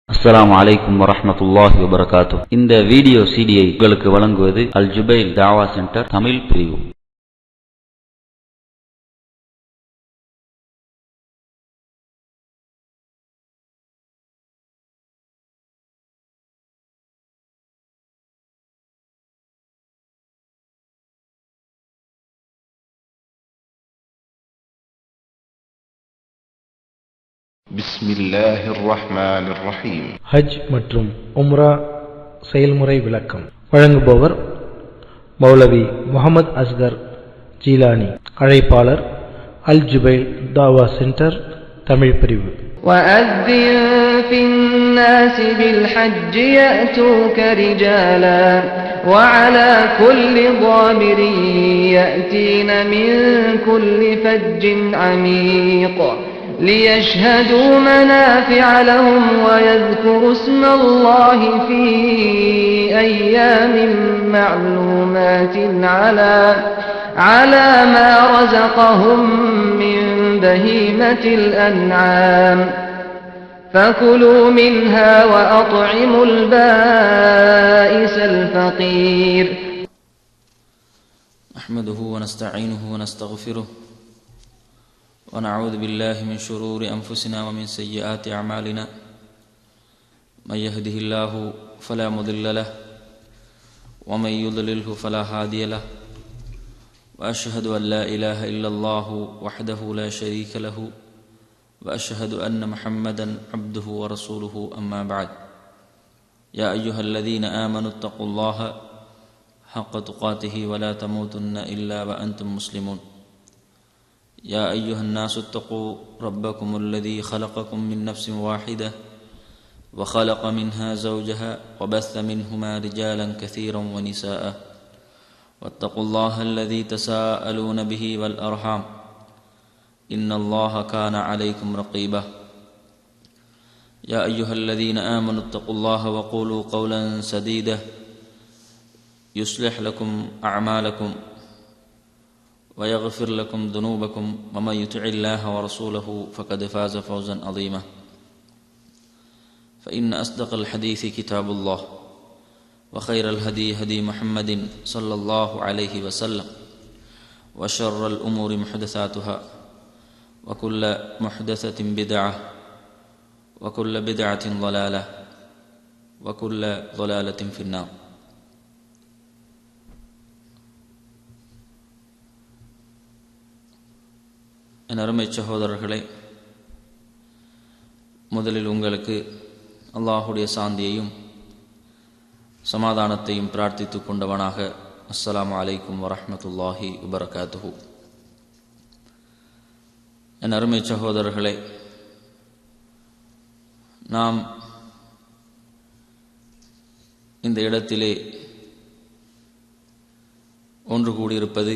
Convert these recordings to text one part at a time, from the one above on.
அஸ்ஸலாமு அலைக்கும் வரஹ்மத்துல்லாஹி வபரகாத்துஹ். இந்த வீடியோ சிடியை உங்களுக்கு வழங்குவது அல் ஜுபைல் தாவா சென்டர் தமிழ் பிரிவு. பிஸ்மில்லாஹிர் ரஹ்மானிர் ரஹீம். ஹஜ் மற்றும் உம்ரா செயல்முறை விளக்கம் வழங்குபவர் மௌலவி முகமது அஸ்கர் ஜீலானி. அழைப்பாளர் அல் ஜுபைல் தாவா சென்டர் தமிழ் பிரிவு. وَأَذِّن فِي النَّاسِ بِالْحَجِّ يَأْتُوكَ رِجَالًا وَعَلَى كُلِّ ضَامِرٍ يَأْتِينَ مِنْ كُلِّ فَجٍّ عَمِيقٍ لِيَشْهَدُوا مَنَافِعَ لَهُمْ وَيَذْكُرُوا اسْمَ اللَّهِ فِي أَيَّامٍ مَّعْلُومَاتٍ عَلَى مَا رَزَقَهُم مِّن بَهِيمَةِ الْأَنْعَامِ فَكُلُوا مِنْهَا وَأَطْعِمُوا الْبَائِسَ الْفَقِيرَ. نحمده ونستعينه ونستغفره ونعوذ بالله من شرور أنفسنا ومن سيئات أعمالنا. من يهده الله فلا مضل له ومن يضلله فلا هادي له. وأشهد أن لا إله إلا الله وحده لا شريك له وأشهد أن محمدا عبده ورسوله. أما بعد. يا أيها الذين آمنوا اتقوا الله حق تقاته ولا تموتن إلا وأنتم مسلمون. يا أيها الناس اتقوا ربكم الذي خلقكم من نفس واحدة وخلق منها زوجها وبث منهما رجالا كثيرا ونساء واتقوا الله الذي تساءلون به والأرحام إن الله كان عليكم رقيبا. يا أيها الذين آمنوا اتقوا الله وقولوا قولا سديدا يصلح لكم أعمالكم ويغفر لكم ذنوبكم ومن يطع الله ورسوله فقد فاز فوزا عظيما. فإن أصدق الحديث كتاب الله وخير الهدي هدي محمد صلى الله عليه وسلم وشر الأمور محدثاتها وكل محدثة بدعة وكل بدعة ضلالة وكل ضلالة في النار. என் அருமை சகோதரர்களே, முதலில் உங்களுக்கு அல்லாஹுடைய சாந்தியையும் சமாதானத்தையும் பிரார்த்தித்து கொண்டவனாக அஸ்ஸலாமு அலைக்கும் வரஹ்மத்துல்லாஹி வபரகாத்துஹு. என் அருமை சகோதரர்களே, நாம் இந்த இடத்திலே ஒன்று கூடியிருப்பது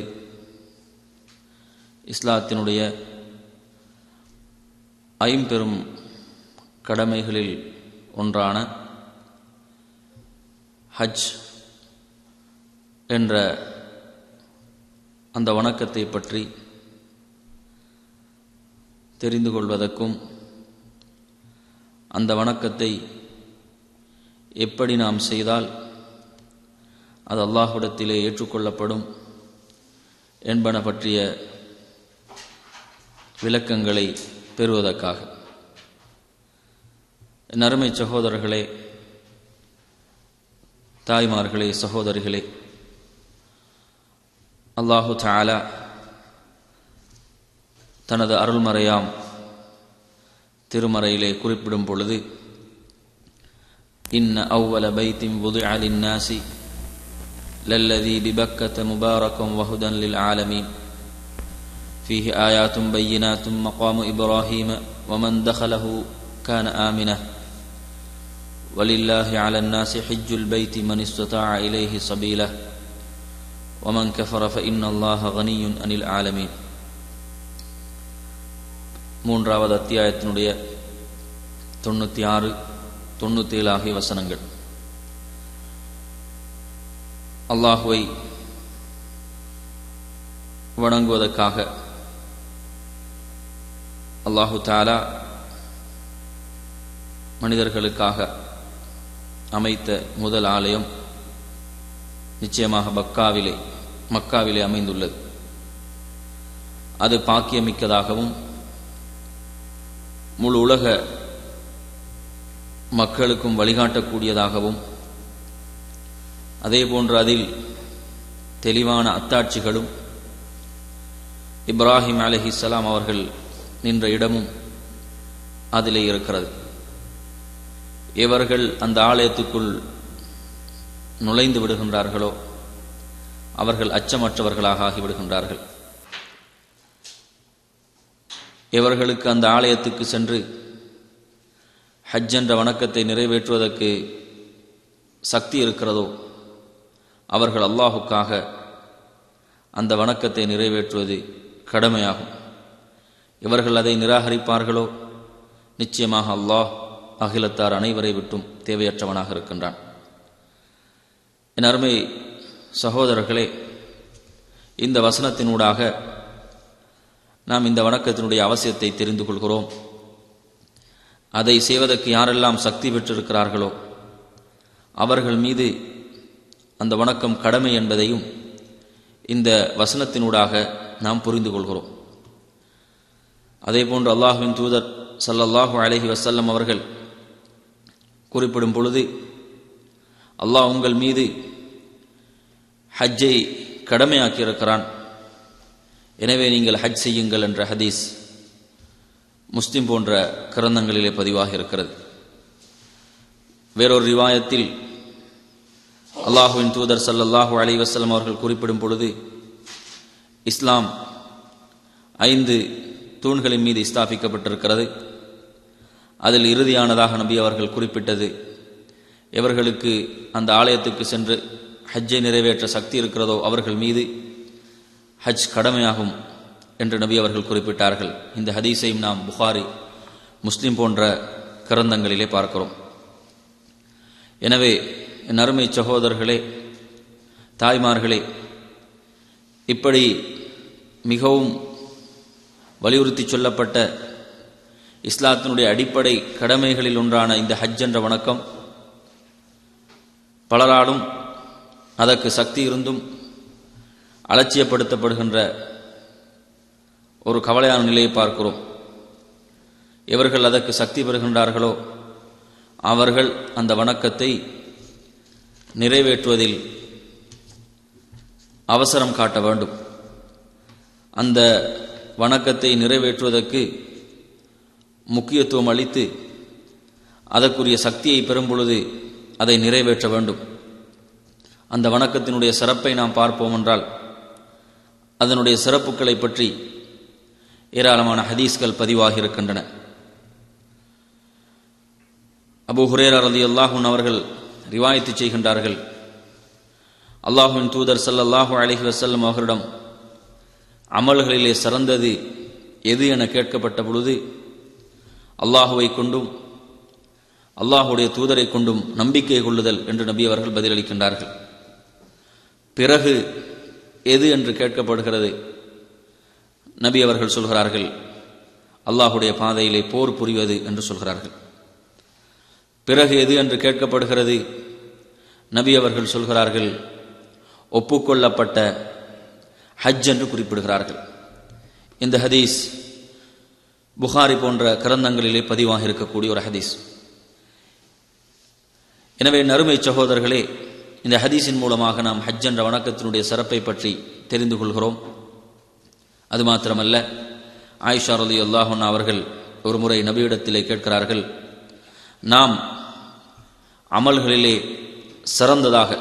இஸ்லாத்தினுடைய ஐம்பெரும் கடமைகளில் ஒன்றான ஹஜ் என்ற அந்த வணக்கத்தை பற்றி தெரிந்து கொள்வதற்கும் அந்த வணக்கத்தை எப்படி நாம் செய்தால் அது அல்லாஹ்விடத்திலே ஏற்றுக்கொள்ளப்படும் என்பன பற்றிய விளக்கங்களை பெறுவதற்காக. என் அருமை சகோதரர்களே, தாய்மார்களே, சகோதரிகளே, அல்லாஹு தஆலா தனது அருள்மறையாம் திருமறையிலே குறிப்பிடும் பொழுது, இன்ன அவ்வல பைத்தின் வுதிஅ லின்னாஸி லல்லதீ பிபக்கத முபாரகம் வஹுதன் லில் ஆலமீன் فيه آيات بينات مقام إبراهيم ومن دخله كان آمنا ولله على الناس حج البيت من استطاع إليه سبيلا ومن كفر فإن الله غني عن العالمين. மூன்றாவது அத்தியாயத்தினுடைய 96, 97 ஆகிய வசனங்கள். அல்லாஹுவை வணங்குவதற்காக அல்லாஹு தஆலா மனிதர்களுக்காக அமைத்த முதல் ஆலயம் நிச்சயமாக மக்காவிலே அமைந்துள்ளது. அது பாக்கியமிக்கதாகவும் முழு உலக மக்களுக்கும் வழிகாட்டக்கூடியதாகவும் அதேபோன்று அதில் தெளிவான அத்தாட்சிகளும் இப்ராஹிம் அலைஹிஸ்ஸலாம் அவர்கள் நின்ற இடமும் அதிலே இருக்கிறது. எவர்கள் அந்த ஆலயத்துக்குள் நுழைந்து விடுகின்றார்களோ அவர்கள் அச்சமற்றவர்களாக ஆகிவிடுகின்றார்கள். எவர்களுக்கு அந்த ஆலயத்துக்கு சென்று ஹஜ் என்ற வணக்கத்தை நிறைவேற்றுவதற்கு சக்தி இருக்கிறதோ அவர்கள் அல்லாஹுக்காக அந்த வணக்கத்தை நிறைவேற்றுவது கடமையாகும். இவர்கள் அதை நிராகரிப்பார்களோ நிச்சயமாக அல்லாஹ் அகிலத்தார் அனைவரை விட்டும் தேவையற்றவனாக இருக்கின்றான். என் அருமை சகோதரர்களே, இந்த வசனத்தினூடாக நாம் இந்த வணக்கத்தினுடைய அவசியத்தை தெரிந்து கொள்கிறோம். அதை செய்வதற்கு யாரெல்லாம் சக்தி பெற்றிருக்கிறார்களோ அவர்கள் மீது அந்த வணக்கம் கடமை என்பதையும் இந்த வசனத்தினூடாக நாம் புரிந்து கொள்கிறோம். அதேபோன்று அல்லாஹ்வின் தூதர் ஸல்லல்லாஹு அலைஹி வஸல்லம் அவர்கள் குறிப்பிடும் பொழுது, அல்லாஹ் உங்கள் மீது ஹஜ்ஜை கடமையாக்கியிருக்கிறான், எனவே நீங்கள் ஹஜ் செய்யுங்கள் என்ற ஹதீஸ் முஸ்லிம் போன்ற கிரந்தங்களிலே பதிவாக இருக்கிறது. வேறொரு ரிவாயத்தில் அல்லாஹுவின் தூதர் ஸல்லல்லாஹு அலைஹி வஸல்லம் அவர்கள் குறிப்பிடும் பொழுது, இஸ்லாம் 5 தூண்களின் மீது ஸ்தாபிக்கப்பட்டிருக்கிறது. அதில் இறுதியானதாக நபி அவர்கள் குறிப்பிட்டது, எவர்களுக்கு அந்த ஆலயத்துக்கு சென்று ஹஜ்ஜை நிறைவேற்ற சக்தி இருக்கிறதோ அவர்கள் மீது ஹஜ் கடமையாகும் என்று நபி அவர்கள் குறிப்பிட்டார்கள். இந்த ஹதீஸையும் நாம் புகாரி, முஸ்லிம் போன்ற கிரந்தங்களிலே பார்க்கிறோம். எனவே என் அருமை சகோதரர்களே, தாய்மார்களே, இப்படி மிகவும் வலியுறுத்தி சொல்லப்பட்ட இஸ்லாத்தினுடைய அடிப்படை கடமைகளில் ஒன்றான இந்த ஹஜ் என்ற வணக்கம் பலராலும் அதற்கு சக்தி இருந்தும் அலட்சியப்படுத்தப்படுகின்ற ஒரு கவலையான நிலையை பார்க்கிறோம். எவர்கள் அதற்கு சக்தி பெறுகின்றார்களோ அவர்கள் அந்த வணக்கத்தை நிறைவேற்றுவதில் அவசரம் காட்ட வேண்டும். அந்த வணக்கத்தை நிறைவேற்றுவதற்கு முக்கியத்துவம் அளித்து அதற்குரிய சக்தியை பெறும் பொழுது அதை நிறைவேற்ற வேண்டும். அந்த வணக்கத்தினுடைய சிறப்பை நாம் பார்ப்போம் என்றால் அதனுடைய சிறப்புகளை பற்றி ஏராளமான ஹதீஸ்கள் பதிவாகி இருக்கின்றன. அபூ ஹுரைரா ரலியல்லாஹு அன்ஹு அவர்கள் ரிவாயத்து செய்கின்றார்கள், அல்லாஹ்வின் தூதர் ஸல்லல்லாஹு அலைஹி வஸல்லம் அவர்களிடம் அமல்களிலே சிறந்தது எது என கேட்கப்பட்ட பொழுது, அல்லாஹுவை கொண்டும் அல்லாஹுடைய தூதரை கொண்டும் நம்பிக்கை கொள்ளுதல் என்று நபி அவர்கள் பதிலளிக்கின்றார்கள். பிறகு எது என்று கேட்கப்படுகிறது, நபி அவர்கள் சொல்கிறார்கள், அல்லாஹுடைய பாதையிலே போர் புரிவது என்று சொல்கிறார்கள். பிறகு எது என்று கேட்கப்படுகிறது, நபி அவர்கள் சொல்கிறார்கள், ஒப்புக்கொள்ளப்பட்ட ஹஜ் என்று குறிப்பிடுகிறார்கள். இந்த ஹதீஸ் புகாரி போன்ற கிரந்தங்களிலே பதிவாக இருக்கக்கூடிய ஒரு ஹதீஸ். எனவே நறுமை சகோதரர்களே, இந்த ஹதீஸின் மூலமாக நாம் ஹஜ் என்ற வணக்கத்தினுடைய சிறப்பை பற்றி தெரிந்து கொள்கிறோம். அது மாத்திரமல்ல, ஆயிஷா ரலியல்லாஹு அன்ஹா அவர்கள் ஒரு முறை நபியிடத்திலே கேட்கிறார்கள், நாம் அமல்களிலே சிறந்ததாக,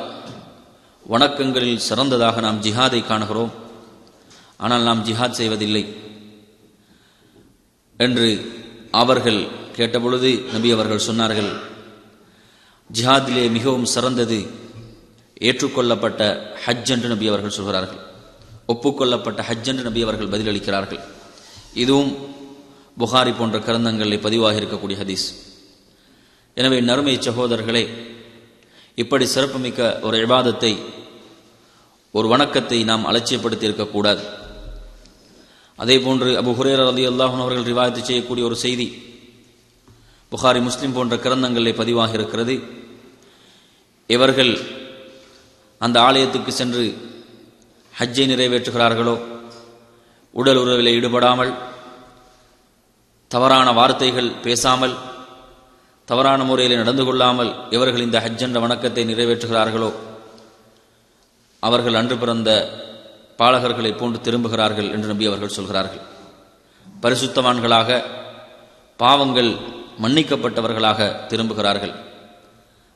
வணக்கங்களில் சிறந்ததாக நாம் ஜிஹாதை காணுகிறோம், ஆனால் நாம் ஜிஹாத் செய்வதில்லை என்று அவர்கள் கேட்டபொழுது நபி அவர்கள் சொன்னார்கள், ஜிஹாதிலே மிகவும் சிறந்தது ஏற்றுக்கொள்ளப்பட்ட ஹஜ் என்று நபி அவர்கள் சொல்கிறார்கள். ஒப்புக்கொள்ளப்பட்ட ஹஜ் என்று நபி அவர்கள் பதிலளிக்கிறார்கள். இதுவும் புகாரி போன்ற கிரந்தங்களில் பதிவாக இருக்கக்கூடிய ஹதீஸ். எனவே நறுமை சகோதரர்களே, இப்படி சிறப்புமிக்க ஒரு இபாதத்தை, ஒரு வணக்கத்தை நாம் அலட்சியப்படுத்தி இருக்கக்கூடாது. அதே போன்று அபூ ஹுரைரா ரலியல்லாஹு அன்ஹு அவர்கள் ரிவாயத்து செய்யக்கூடிய ஒரு செய்தி, புகாரி, முஸ்லிம் போன்ற கிரந்தங்களிலே பதிவாகி இருக்கிறது. இவர்கள் அந்த ஆலயத்துக்கு சென்று ஹஜ்ஜை நிறைவேற்றுகிறார்களோ, உடல் உறவிலே ஈடுபடாமல், தவறான வார்த்தைகள் பேசாமல், தவறான முறையில் நடந்து கொள்ளாமல் இவர்கள் இந்த ஹஜ் என்ற வணக்கத்தை நிறைவேற்றுகிறார்களோ, அவர்கள் அன்று பிறந்த பாலகர்களை போன்று திரும்புகிறார்கள் என்று நபி அவர்கள் சொல்கிறார்கள். பரிசுத்தவான்களாக, பாவங்கள் மன்னிக்கப்பட்டவர்களாக திரும்புகிறார்கள்.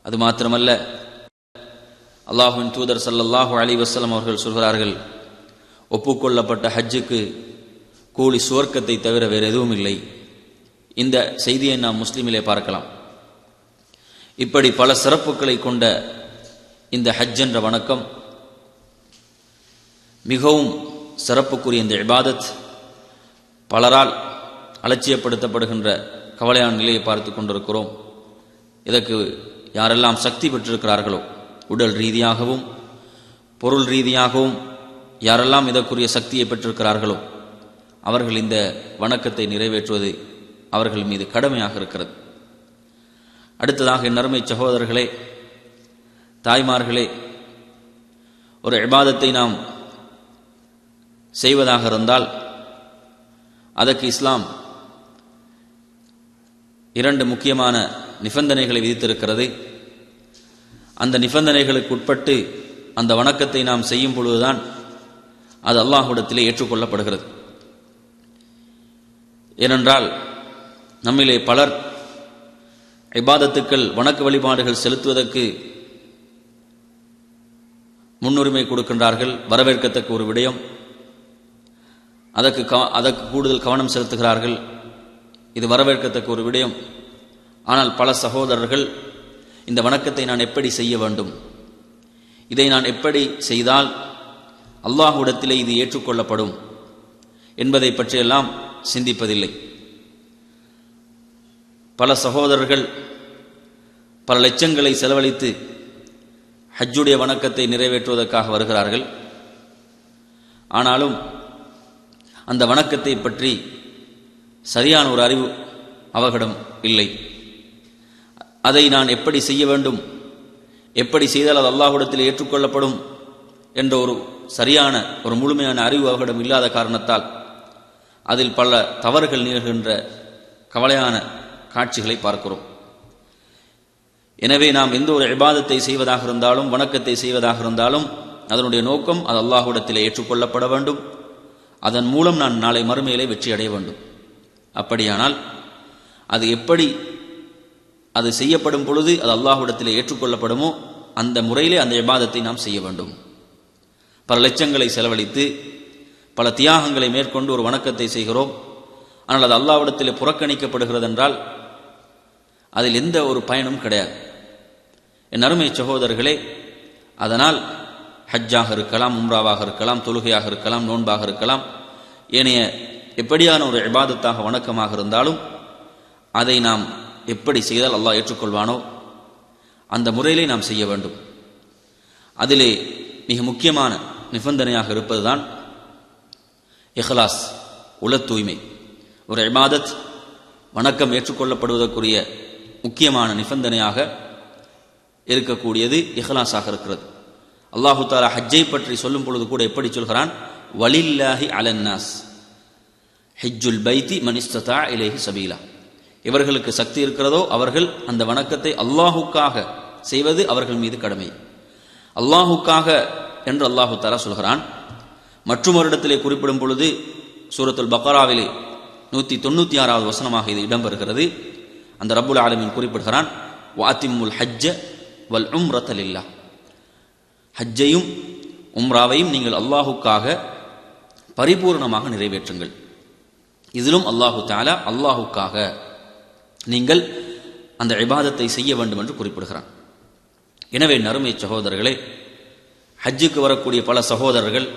அது மாத்திரமல்ல, அல்லாஹுவின் தூதர் ஸல்லல்லாஹு அலைஹி வஸல்லம் அவர்கள் சொல்கிறார்கள், ஒப்புக்கொள்ளப்பட்ட ஹஜ்ஜுக்கு கூலி சுவர்க்கத்தை தவிர வேறு எதுவும் இல்லை. இந்த செய்தியை நாம் முஸ்லிமிலே பார்க்கலாம். இப்படி பல சிறப்புகளை கொண்ட இந்த ஹஜ் என்ற வணக்கம் மிகவும் சிறப்புக்குரிய இந்த இபாதத் பலரால் அலட்சியப்படுத்தப்படுகின்ற கவலையான நிலையை பார்த்து கொண்டிருக்கிறோம். இதற்கு யாரெல்லாம் சக்தி பெற்றிருக்கிறார்களோ, உடல் ரீதியாகவும் பொருள் ரீதியாகவும் யாரெல்லாம் இதற்குரிய சக்தியை பெற்றிருக்கிறார்களோ, அவர்கள் இந்த வணக்கத்தை நிறைவேற்றுவது அவர்கள் மீது கடமையாக இருக்கிறது. அடுத்ததாக என் அருமை சகோதரர்களே, தாய்மார்களே, ஒரு இபாதத்தை நாம் செய்வதாக இருந்தால் அதற்கு இஸ்லாம் 2 முக்கியமான நிபந்தனைகளை விதித்திருக்கிறது. அந்த நிபந்தனைகளுக்கு உட்பட்டு அந்த வணக்கத்தை நாம் செய்யும் பொழுதுதான் அது அல்லாஹ்விடத்திலே ஏற்றுக்கொள்ளப்படுகிறது. ஏனென்றால் நம்மிலே பலர் இபாதத்துக்கள், வணக்க வழிபாடுகள் செலுத்துவதற்கு முன்னுரிமை கொடுக்கின்றார்கள். வரவேற்கத்தக்க ஒரு விடயம். அதற்கு கூடுதல் கவனம் செலுத்துகிறார்கள். இது வரவேற்கத்தக்க ஒரு விடயம். ஆனால் பல சகோதரர்கள் இந்த வணக்கத்தை நான் எப்படி செய்ய வேண்டும், இதை நான் எப்படி செய்தால் அல்லாஹ்விடத்திலே இது ஏற்றுக்கொள்ளப்படும் என்பதை பற்றியெல்லாம் சிந்திப்பதில்லை. பல சகோதரர்கள் பல லட்சங்களை செலவழித்து ஹஜ்ஜுடைய வணக்கத்தை நிறைவேற்றுவதற்காக வருகிறார்கள். ஆனாலும் அந்த வணக்கத்தை பற்றி சரியான ஒரு அறிவு அவர்களிடம் இல்லை. அதை நான் எப்படி செய்ய வேண்டும், எப்படி செய்தால் அது அல்லாஹ்விடத்தில் ஏற்றுக்கொள்ளப்படும் என்ற ஒரு சரியான ஒரு முழுமையான அறிவு அவர்களிடம் இல்லாத காரணத்தால் அதில் பல தவறுகள் நிகழ்கின்ற கவலையான காட்சிகளை பார்க்கிறோம். எனவே நாம் எந்த ஒரு இபாதத்தை செய்வதாக இருந்தாலும், வணக்கத்தை செய்வதாக இருந்தாலும், அதனுடைய நோக்கம் அது அல்லாஹ்விடத்தில் ஏற்றுக்கொள்ளப்பட வேண்டும். அதன் மூலம் நான் நாளை மறுமையிலே வெற்றி அடைய வேண்டும். அப்படியானால் அது எப்படி அது செய்யப்படும் பொழுது அது அல்லாஹ்விடத்திலே ஏற்றுக்கொள்ளப்படுமோ அந்த முறையிலே அந்த இபாதத்தை நாம் செய்ய வேண்டும். பல லட்சங்களை செலவழித்து பல தியாகங்களை மேற்கொண்டு ஒரு வணக்கத்தை செய்கிறோம். ஆனால் அது அல்லாஹ்விடத்திலே புறக்கணிக்கப்படுகிறது என்றால் அதில் எந்த ஒரு பயனும் கிடையாது. என் அருமை சகோதரர்களே, அதனால் ஹஜ்ஜாக இருக்கலாம், உம்ராவாக இருக்கலாம், தொழுகையாக இருக்கலாம், நோன்பாக இருக்கலாம், ஏனைய எப்படியான ஒரு இபாதத்தாக வணக்கமாக இருந்தாலும் அதை நாம் எப்படி செய்தால் அல்லாஹ் ஏற்றுக்கொள்வானோ அந்த முறையிலே நாம் செய்ய வேண்டும். அதிலே மிக முக்கியமான நிபந்தனையாக இருப்பதுதான் இஹ்லாஸ், உள தூய்மை. ஒரு இபாதத், வணக்கம் ஏற்றுக்கொள்ளப்படுவதற்குரிய முக்கியமான நிபந்தனையாக இருக்கக்கூடியது இஹ்லாஸாக இருக்கிறது. அல்லாஹு தஆலா ஹஜ்ஜை பற்றி சொல்லும் பொழுது கூட எப்படி சொல்கிறான்? வலில்லாஹி அலன்னாஸ் ஹஜ்ஜுல் பைத்தி மன் இஸ்ததா இலைஹி சபீலா. இவர்களுக்கு சக்தி இருக்கிறதோ அவர்கள் அந்த வணக்கத்தை அல்லாஹுக்காக செய்வது அவர்கள் மீது கடமை. அல்லாஹுக்காக என்று அல்லாஹு தஆலா சொல்கிறான். மற்றும் ஒரு இடத்திலே குறிப்பிடும் பொழுது சூரத்துல் பக்ராவிலே 196வது வசனமாக இது இடம்பெறுகிறது. அந்த ரப்புல் ஆலமீன் குறிப்பிடுகிறான், வாத்திமுல் ஹஜ்ஜ வல் உம்ரத லில்லாஹ். ஹஜ்ஜையும் உம்ராவையும் நீங்கள் அல்லாஹுக்காக பரிபூர்ணமாக நிறைவேற்றுங்கள். இதிலும் அல்லாஹு தஆலா அல்லாஹுக்காக நீங்கள் அந்த இபாதத்தை செய்ய வேண்டும் என்று குறிப்பிடுகிறான். எனவே நறுமை சகோதரர்களே, ஹஜ்ஜுக்கு வரக்கூடிய பல சகோதரர்கள்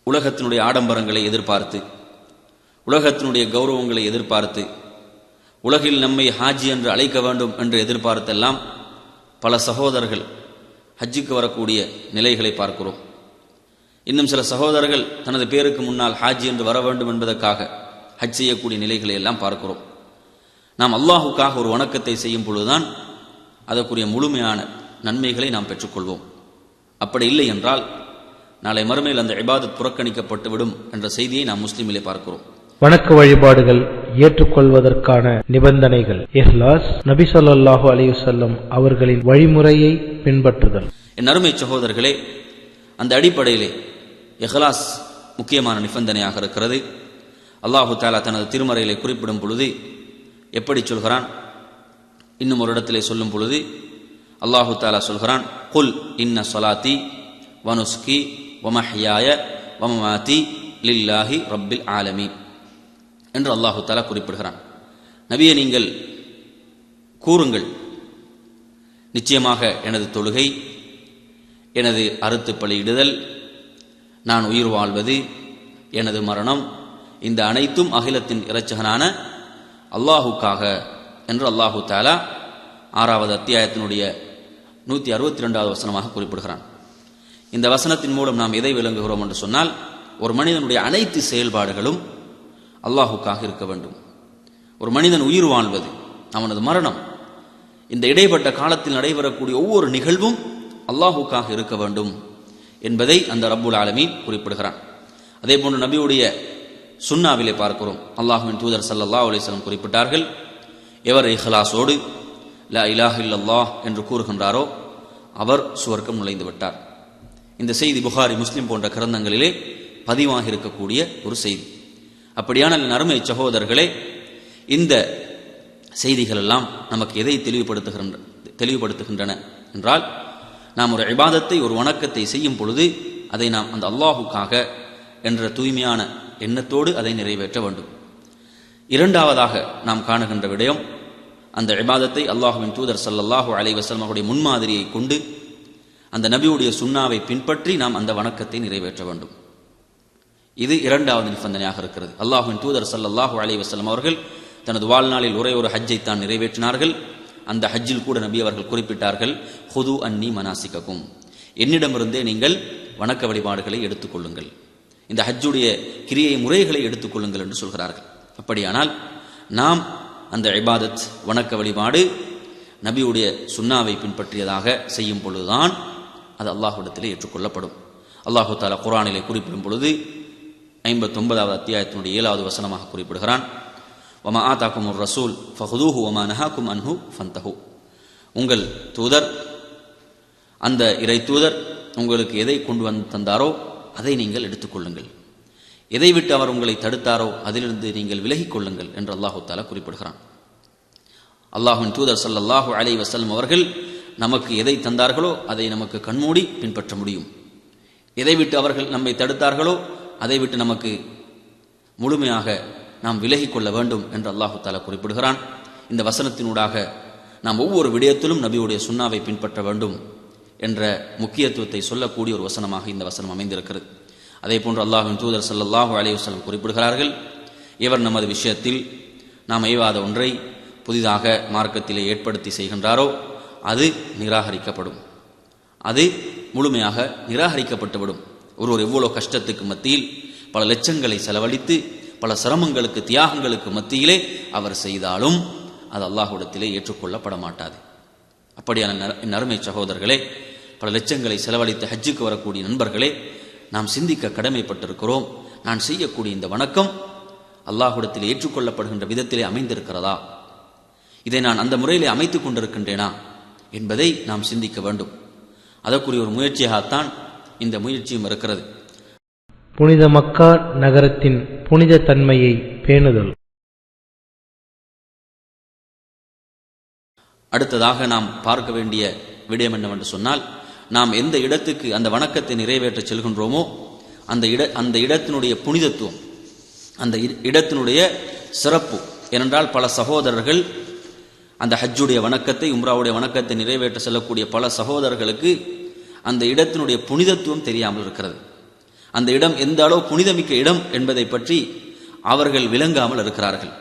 உலகத்தினுடைய ஆடம்பரங்களை எதிர்பார்த்து, உலகத்தினுடைய கௌரவங்களை எதிர்பார்த்து, உலகில் நம்மை ஹாஜி என்று அழைக்க வேண்டும் என்று எதிர்பார்த்தெல்லாம் பல சகோதரர்கள் ஹஜ்ஜுக்கு வரக்கூடிய நிலைகளை பார்க்கிறோம். இன்னும் சில சகோதரர்கள் தனது பேருக்கு முன்னால் ஹாஜி என்று வர வேண்டும் என்பதற்காக ஹஜ் செய்யக்கூடிய நிலைகளை எல்லாம் பார்க்கிறோம். நாம் அல்லாஹுக்காக ஒரு வணக்கத்தை செய்யும் பொழுதுதான் அதற்குரிய முழுமையான நன்மைகளை நாம் பெற்றுக்கொள்வோம். அப்படி இல்லை என்றால் நாளை மறுமையில் அந்த இபாதத் புறக்கணிக்கப்பட்டு விடும் என்ற செய்தியை நாம் முஸ்லிமிலே பார்க்கிறோம். வணக்க வழிபாடுகள் ஏற்றுக்கொள்வதற்கான நிபந்தனைகள். இஹ்லாஸ், நபி ஸல்லல்லாஹு அலைஹி வஸல்லம் அவர்களின் வழிமுறையை பின்பற்றுதல். என் அருமை சகோதரர்களே, அந்த அடிப்படையிலே இஹ்லாஸ் முக்கியமான நிபந்தனையாக இருக்கிறது. அல்லாஹு தஆலா தனது திருமறையிலே குறிப்பிடும் பொழுது எப்படி சொல்கிறான்? இன்னும் ஒரு இடத்திலே சொல்லும் பொழுது அல்லாஹு தஆலா சொல்கிறான், குல் இன்ன ஸலாத்தி வ நுஸ்கி வ மஹ்யாய வ மமாத்தி லில்லாஹி ரப்பில் ஆலமீன் என்று அல்லாஹு தஆலா குறிப்பிடுகிறான். நபியே, நீங்கள் கூறுங்கள், நிச்சயமாக எனது தொழுகை, எனது அறுத்து பலியிடுதல், நான் உயிர் வாழ்வது, எனது மரணம், இந்த அனைத்தும் அகிலத்தின் இரட்சகனான அல்லாஹுக்காக என்று அல்லாஹு தஆலா 6வது அத்தியாயத்தினுடைய 162வது வசனமாக குறிப்பிடுகிறான். இந்த வசனத்தின் மூலம் நாம் எதை விளங்குகிறோம் என்று சொன்னால், ஒரு மனிதனுடைய அனைத்து செயல்பாடுகளும் அல்லாஹுக்காக இருக்க வேண்டும். ஒரு மனிதன் உயிர் வாழ்வது, அவனது மரணம், இந்த இடைப்பட்ட காலத்தில் நடைபெறக்கூடிய ஒவ்வொரு நிகழ்வும் அல்லாஹுக்காக இருக்க வேண்டும் என்பதை அந்த ரப்புல் ஆலமீன் குறிப்பிடுகிறான். அதே போன்று நபியுடைய சுன்னாவிலே பார்க்கிறோம். அல்லாஹ்வின் தூதர் ஸல்லல்லாஹு அலைஹி வஸல்லம் குறிப்பிட்டார்கள், எவர் இஹ்லாஸோடு லா இலாஹ இல்லல்லாஹ் என்று கூறுகின்றாரோ அவர் சுவர்க்கம் நுழைந்து விட்டார். இந்த செய்தி புகாரி, முஸ்லிம் போன்ற கிரந்தங்களிலே பதிவாக இருக்கக்கூடிய ஒரு செய்தி. அப்படியான அருமை சகோதரர்களே, இந்த செய்திகள் எல்லாம் நமக்கு எதை தெளிவுபடுத்துகின்றன என்றால், நாம் ஒரு இபாதத்தை, ஒரு வணக்கத்தை செய்யும் பொழுது அதை நாம் அந்த அல்லாஹுக்காக என்ற தூய்மையான எண்ணத்தோடு அதை நிறைவேற்ற வேண்டும். இரண்டாவதாக நாம் காணுகின்ற விடயம், அந்த இபாதத்தை அல்லாஹுவின் தூதர் ஸல்லல்லாஹு அலைஹி வஸல்லம் அவருடைய முன்மாதிரியை கொண்டு, அந்த நபியுடைய சுன்னாவை பின்பற்றி நாம் அந்த வணக்கத்தை நிறைவேற்ற வேண்டும். இது இரண்டாவது நிபந்தனையாக இருக்கிறது. அல்லாஹுவின் தூதர் ஸல்லல்லாஹு அலைஹி வஸல்லம் அவர்கள் தனது வாழ்நாளில் ஒரே ஒரு ஹஜ்ஜை தான் நிறைவேற்றினார்கள். அந்த ஹஜ்ஜில் கூட நபி அவர்கள் குறிப்பிட்டார்கள், ஹுது அன்னி மனாசிகக்கும், என்னிடமிருந்தே நீங்கள் வணக்க வழிபாடுகளை எடுத்துக்கொள்ளுங்கள், இந்த ஹஜ்ஜுடைய கிரியை முறைகளை எடுத்துக்கொள்ளுங்கள் என்று சொல்கிறார்கள். அப்படியானால் நாம் அந்த இபாதத், வணக்க வழிபாடு நபியுடைய சுன்னாவை பின்பற்றியதாக செய்யும் பொழுதுதான் அது அல்லாஹ்விடத்திலே ஏற்றுக்கொள்ளப்படும். அல்லாஹு தஆலா குர்ஆனிலே குறிப்பிடும் பொழுது 59வது அத்தியாயத்தினுடைய 7வது வசனமாக குறிப்பிடுகிறான், வமா ஆதாக்குமுர் ரசூல் ஃபஹுதூஹு வமா நஹாக்கும் அன்ஹு ஃபந்தஹு. உங்கள் தூதர், அந்த இறை தூதர் உங்களுக்கு எதை கொண்டு வந்து தந்தாரோ அதை நீங்கள் எடுத்துக்கொள்ளுங்கள், எதை விட்டு அவர் உங்களை தடுத்தாரோ அதிலிருந்து நீங்கள் விலகிக் கொள்ளுங்கள் என்று அல்லாஹு தஆலா குறிப்பிடுகிறான். அல்லாஹ்வின் தூதர் ஸல்லல்லாஹு அலைஹி வஸல்லம் அவர்கள் நமக்கு எதை தந்தார்களோ அதை நமக்கு கண்மூடி பின்பற்ற முடியும். எதை விட்டு அவர்கள் நம்மை தடுத்தார்களோ அதை விட்டு நமக்கு முழுமையாக நாம் விலகிக் கொள்ள வேண்டும் என்று அல்லாஹு தஆலா குறிப்பிடுகிறான். இந்த வசனத்தினூடாக நாம் ஒவ்வொரு விடயத்திலும் நபியுடைய சுன்னாவை பின்பற்ற வேண்டும் என்ற முக்கியத்துவத்தை சொல்லக்கூடிய ஒரு வசனமாக இந்த வசனம் அமைந்திருக்கிறது. அதே போன்று அல்லாஹ்வின் தூதர் ஸல்லல்லாஹு அலைஹி வஸல்லம் குறிப்பிடுகிறார்கள், எவர் நமது விஷயத்தில் நாம் ஐவாத ஒன்றை புதிதாக மார்க்கத்திலே ஏற்படுத்தி செய்கின்றாரோ அது நிராகரிக்கப்படும், அது முழுமையாக நிராகரிக்கப்பட்டுவிடும். ஒருவர் எவ்வளவு கஷ்டத்துக்கு மத்தியில் பல லட்சங்களை செலவழித்து பல சிரமங்களுக்கு, தியாகங்களுக்கு மத்தியிலே அவர் செய்தாலும் அது அல்லாஹ்விடத்திலே ஏற்றுக்கொள்ளப்பட மாட்டாது. அப்படியான என் அருமை சகோதரர்களே, பல லட்சங்களை செலவழித்து ஹஜ்ஜுக்கு வரக்கூடிய நண்பர்களே, நாம் சிந்திக்க கடமைப்பட்டிருக்கிறோம். நான் செய்யக்கூடிய இந்த வணக்கம் அல்லாஹ்விடத்திலே ஏற்றுக்கொள்ளப்படுகின்ற விதத்திலே அமைந்திருக்கிறதா, இதை நான் அந்த முறையிலே அமைத்துக் கொண்டிருக்கின்றேனா என்பதை நாம் சிந்திக்க வேண்டும். அதற்குரிய ஒரு முயற்சியாகத்தான் இந்த முயற்சியும் இருக்கிறது. புனித மக்கா நகரத்தின் புனித தன்மையை பேணுதல். அடுத்ததாக நாம் பார்க்க வேண்டிய விடயம் என்னவென்று சொன்னால், நாம் எந்த இடத்துக்கு அந்த வணக்கத்தை நிறைவேற்ற செல்கின்றோமோ அந்த இடத்தினுடைய புனிதத்துவம், அந்த இடத்தினுடைய சிறப்பு. ஏனென்றால் பல சகோதரர்கள் அந்த ஹஜ்ஜுடைய வணக்கத்தை, உம்ராவுடைய வணக்கத்தை நிறைவேற்ற செல்லக்கூடிய பல சகோதரர்களுக்கு அந்த இடத்தினுடைய புனிதத்துவம் தெரியாமல் இருக்கிறது. அந்த இடம் எந்த அளவு புனிதமிக்க இடம் என்பதை பற்றி அவர்கள் விளங்காமல் இருக்கிறார்கள்.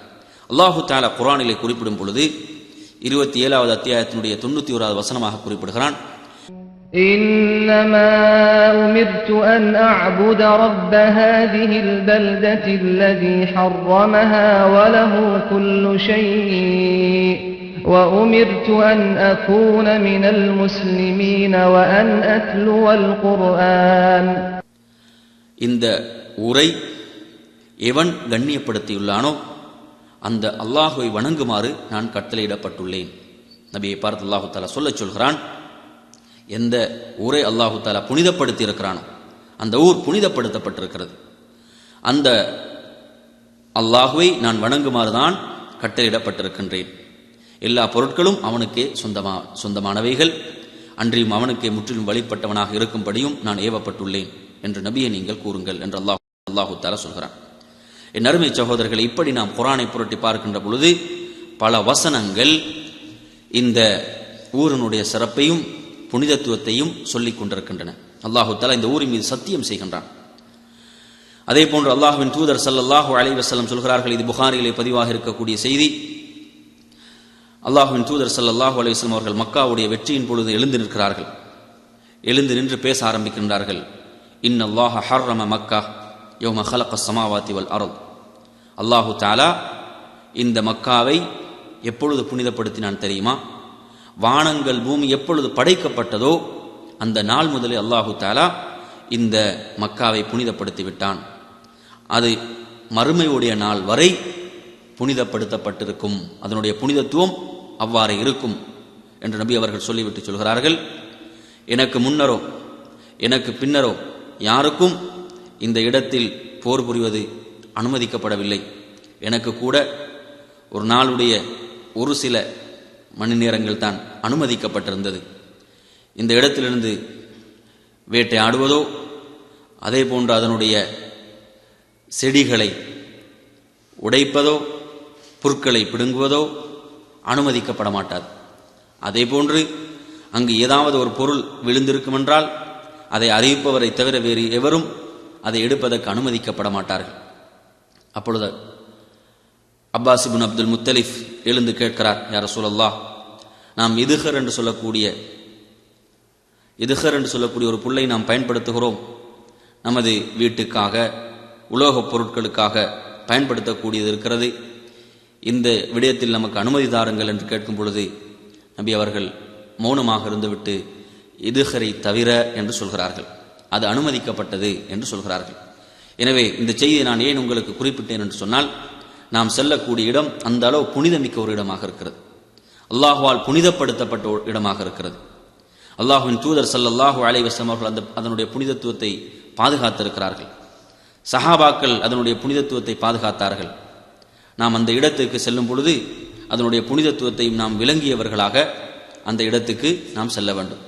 அல்லாஹு தஆலா குர்ஆனிலே குறிப்பிடும் பொழுது 27வது அத்தியாயத்தினுடைய 91வது வசனமாக குறிப்பிடுகிறான், إنما أمرت أن أعبد رب هذه البلدة الذي حرمها وله كل شيء وأمرت أن أكون من المسلمين وأن أتلو القرآن. இந்த ஊரை எவன் கண்ணியப்படுத்தியுள்ளானோ அந்த அல்லாஹுவை வணங்குமாறு நான் கட்டளையிடப்பட்டுள்ளேன். நபியை பார்த்து அல்லாஹு தாலா சொல்லச் சொல்கிறான், எந்த ஊரை அல்லாஹு தாலா புனிதப்படுத்தி இருக்கிறானோ அந்த ஊர் புனிதப்படுத்தப்பட்டிருக்கிறது. அந்த அல்லாஹுவை நான் வணங்குமாறு தான் கட்டளையிடப்பட்டிருக்கின்றேன். எல்லா பொருட்களும் அவனுக்கே சொந்தமானவைகள், அன்றியும் அவனுக்கே முற்றிலும் வழிபட்டவனாக இருக்கும்படியும் நான் ஏவப்பட்டுள்ளேன் என்று நபியை நீங்கள் கூறுங்கள் என்று அல்லாஹு தாலா சொல்கிறான். என் அருமை சகோதரர்களை, இப்படி நாம் குர்ஆனை புரட்டி பார்க்கின்ற பொழுது பல வசனங்கள் இந்த ஊரினுடைய சிறப்பையும் புனிதத்துவத்தையும் சொல்லிக் கொண்டிருக்கின்றன. அல்லாஹு தஆலா இந்த ஊரின் மீது சத்தியம் செய்கின்றான். அதே போன்று அல்லாஹ்வின் தூதர் ஸல்லல்லாஹு அலைஹி வஸல்லம் சொல்கிறார்கள், இது புகாரியிலே பதிவாக இருக்கக்கூடிய செய்தி. அல்லாஹ்வின் தூதர் ஸல்லல்லாஹு அலைஹி வஸல்லம் அவர்கள் மக்காவுடைய வெற்றியின் பொழுது எழுந்து நிற்கிறார்கள். எழுந்து நின்று பேச ஆரம்பிக்கின்றார்கள். இன்னல்லாஹ ஹர்ரம மக்கா யௌம ஹலகஸ் ஸமாவாதி வல் அர்த். அல்லாஹு தஆலா இந்த மக்காவை எப்பொழுது புனிதப்படுத்தினான் தெரியுமா? வானங்கள் பூமி எப்பொழுது படைக்கப்பட்டதோ அந்த நாள் முதலே அல்லாஹு தஆலா இந்த மக்காவை புனிதப்படுத்தி விட்டான். அது மறுமையுடைய நாள் வரை புனிதப்படுத்தப்பட்டிருக்கும். அதனுடைய புனிதத்துவம் அவ்வாறு இருக்கும் என்று நபி அவர்கள் சொல்லிவிட்டு சொல்கிறார்கள், எனக்கு முன்னரோ எனக்கு பின்னரோ யாருக்கும் இந்த இடத்தில் போர் புரிவது அனுமதிக்கப்படவில்லை. எனக்கு கூட ஒரு நாளுடைய ஒரு சில மணி நேரங்கள் தான் அனுமதிக்கப்பட்டிருந்தது. இந்த இடத்திலிருந்து வேட்டையாடுவதோ அதே போன்று அதனுடைய செடிகளை உடைப்பதோ புற்களை பிடுங்குவதோ அனுமதிக்கப்பட மாட்டாது. அதே போன்று அங்கு ஏதாவது ஒரு பொருள் விழுந்திருக்கும் என்றால் அதை அறிவிப்பவரை தவிர வேறு எவரும் அதை எடுப்பதற்கு அனுமதிக்கப்பட மாட்டார்கள். அப்பொழுது அப்பாஸ் இப்னு அப்துல் முத்தலிஃப் எழுந்து கேட்கிறார், யா ரசூலல்லாஹ், நாம் இதுகர் என்று சொல்லக்கூடிய ஒரு புல்லை நாம் பயன்படுத்துகிறோம். நமது வீட்டுக்காக உலோகப் பொருட்களுக்காக பயன்படுத்தக்கூடியது இருக்கிறது. இந்த விடயத்தில் நமக்கு அனுமதி தாருங்கள் என்று கேட்கும் பொழுது நபி அவர்கள் மௌனமாக இருந்துவிட்டு இதுகரை தவிர என்று சொல்கிறார்கள். அது அனுமதிக்கப்பட்டது என்று சொல்கிறார்கள். எனவே இந்த செய்தியை நான் ஏன் உங்களுக்கு குறிப்பிட்டேன் என்று சொன்னால், நாம் செல்லக்கூடிய இடம் அந்த அளவு புனிதமிக்க ஒரு இடமாக இருக்கிறது. அல்லாஹுவால் புனிதப்படுத்தப்பட்ட ஒரு இடமாக இருக்கிறது. அல்லாஹுவின் தூதர் ஸல்லல்லாஹு அலைஹி வஸல்லம் அவர்கள் அதனுடைய புனிதத்துவத்தை பாதுகாத்திருக்கிறார்கள். சஹாபாக்கள் அதனுடைய புனிதத்துவத்தை பாதுகாத்தார்கள். நாம் அந்த இடத்துக்கு செல்லும் பொழுது அதனுடைய புனிதத்துவத்தையும் நாம் விளங்கியவர்களாக அந்த இடத்துக்கு நாம் செல்ல வேண்டும்.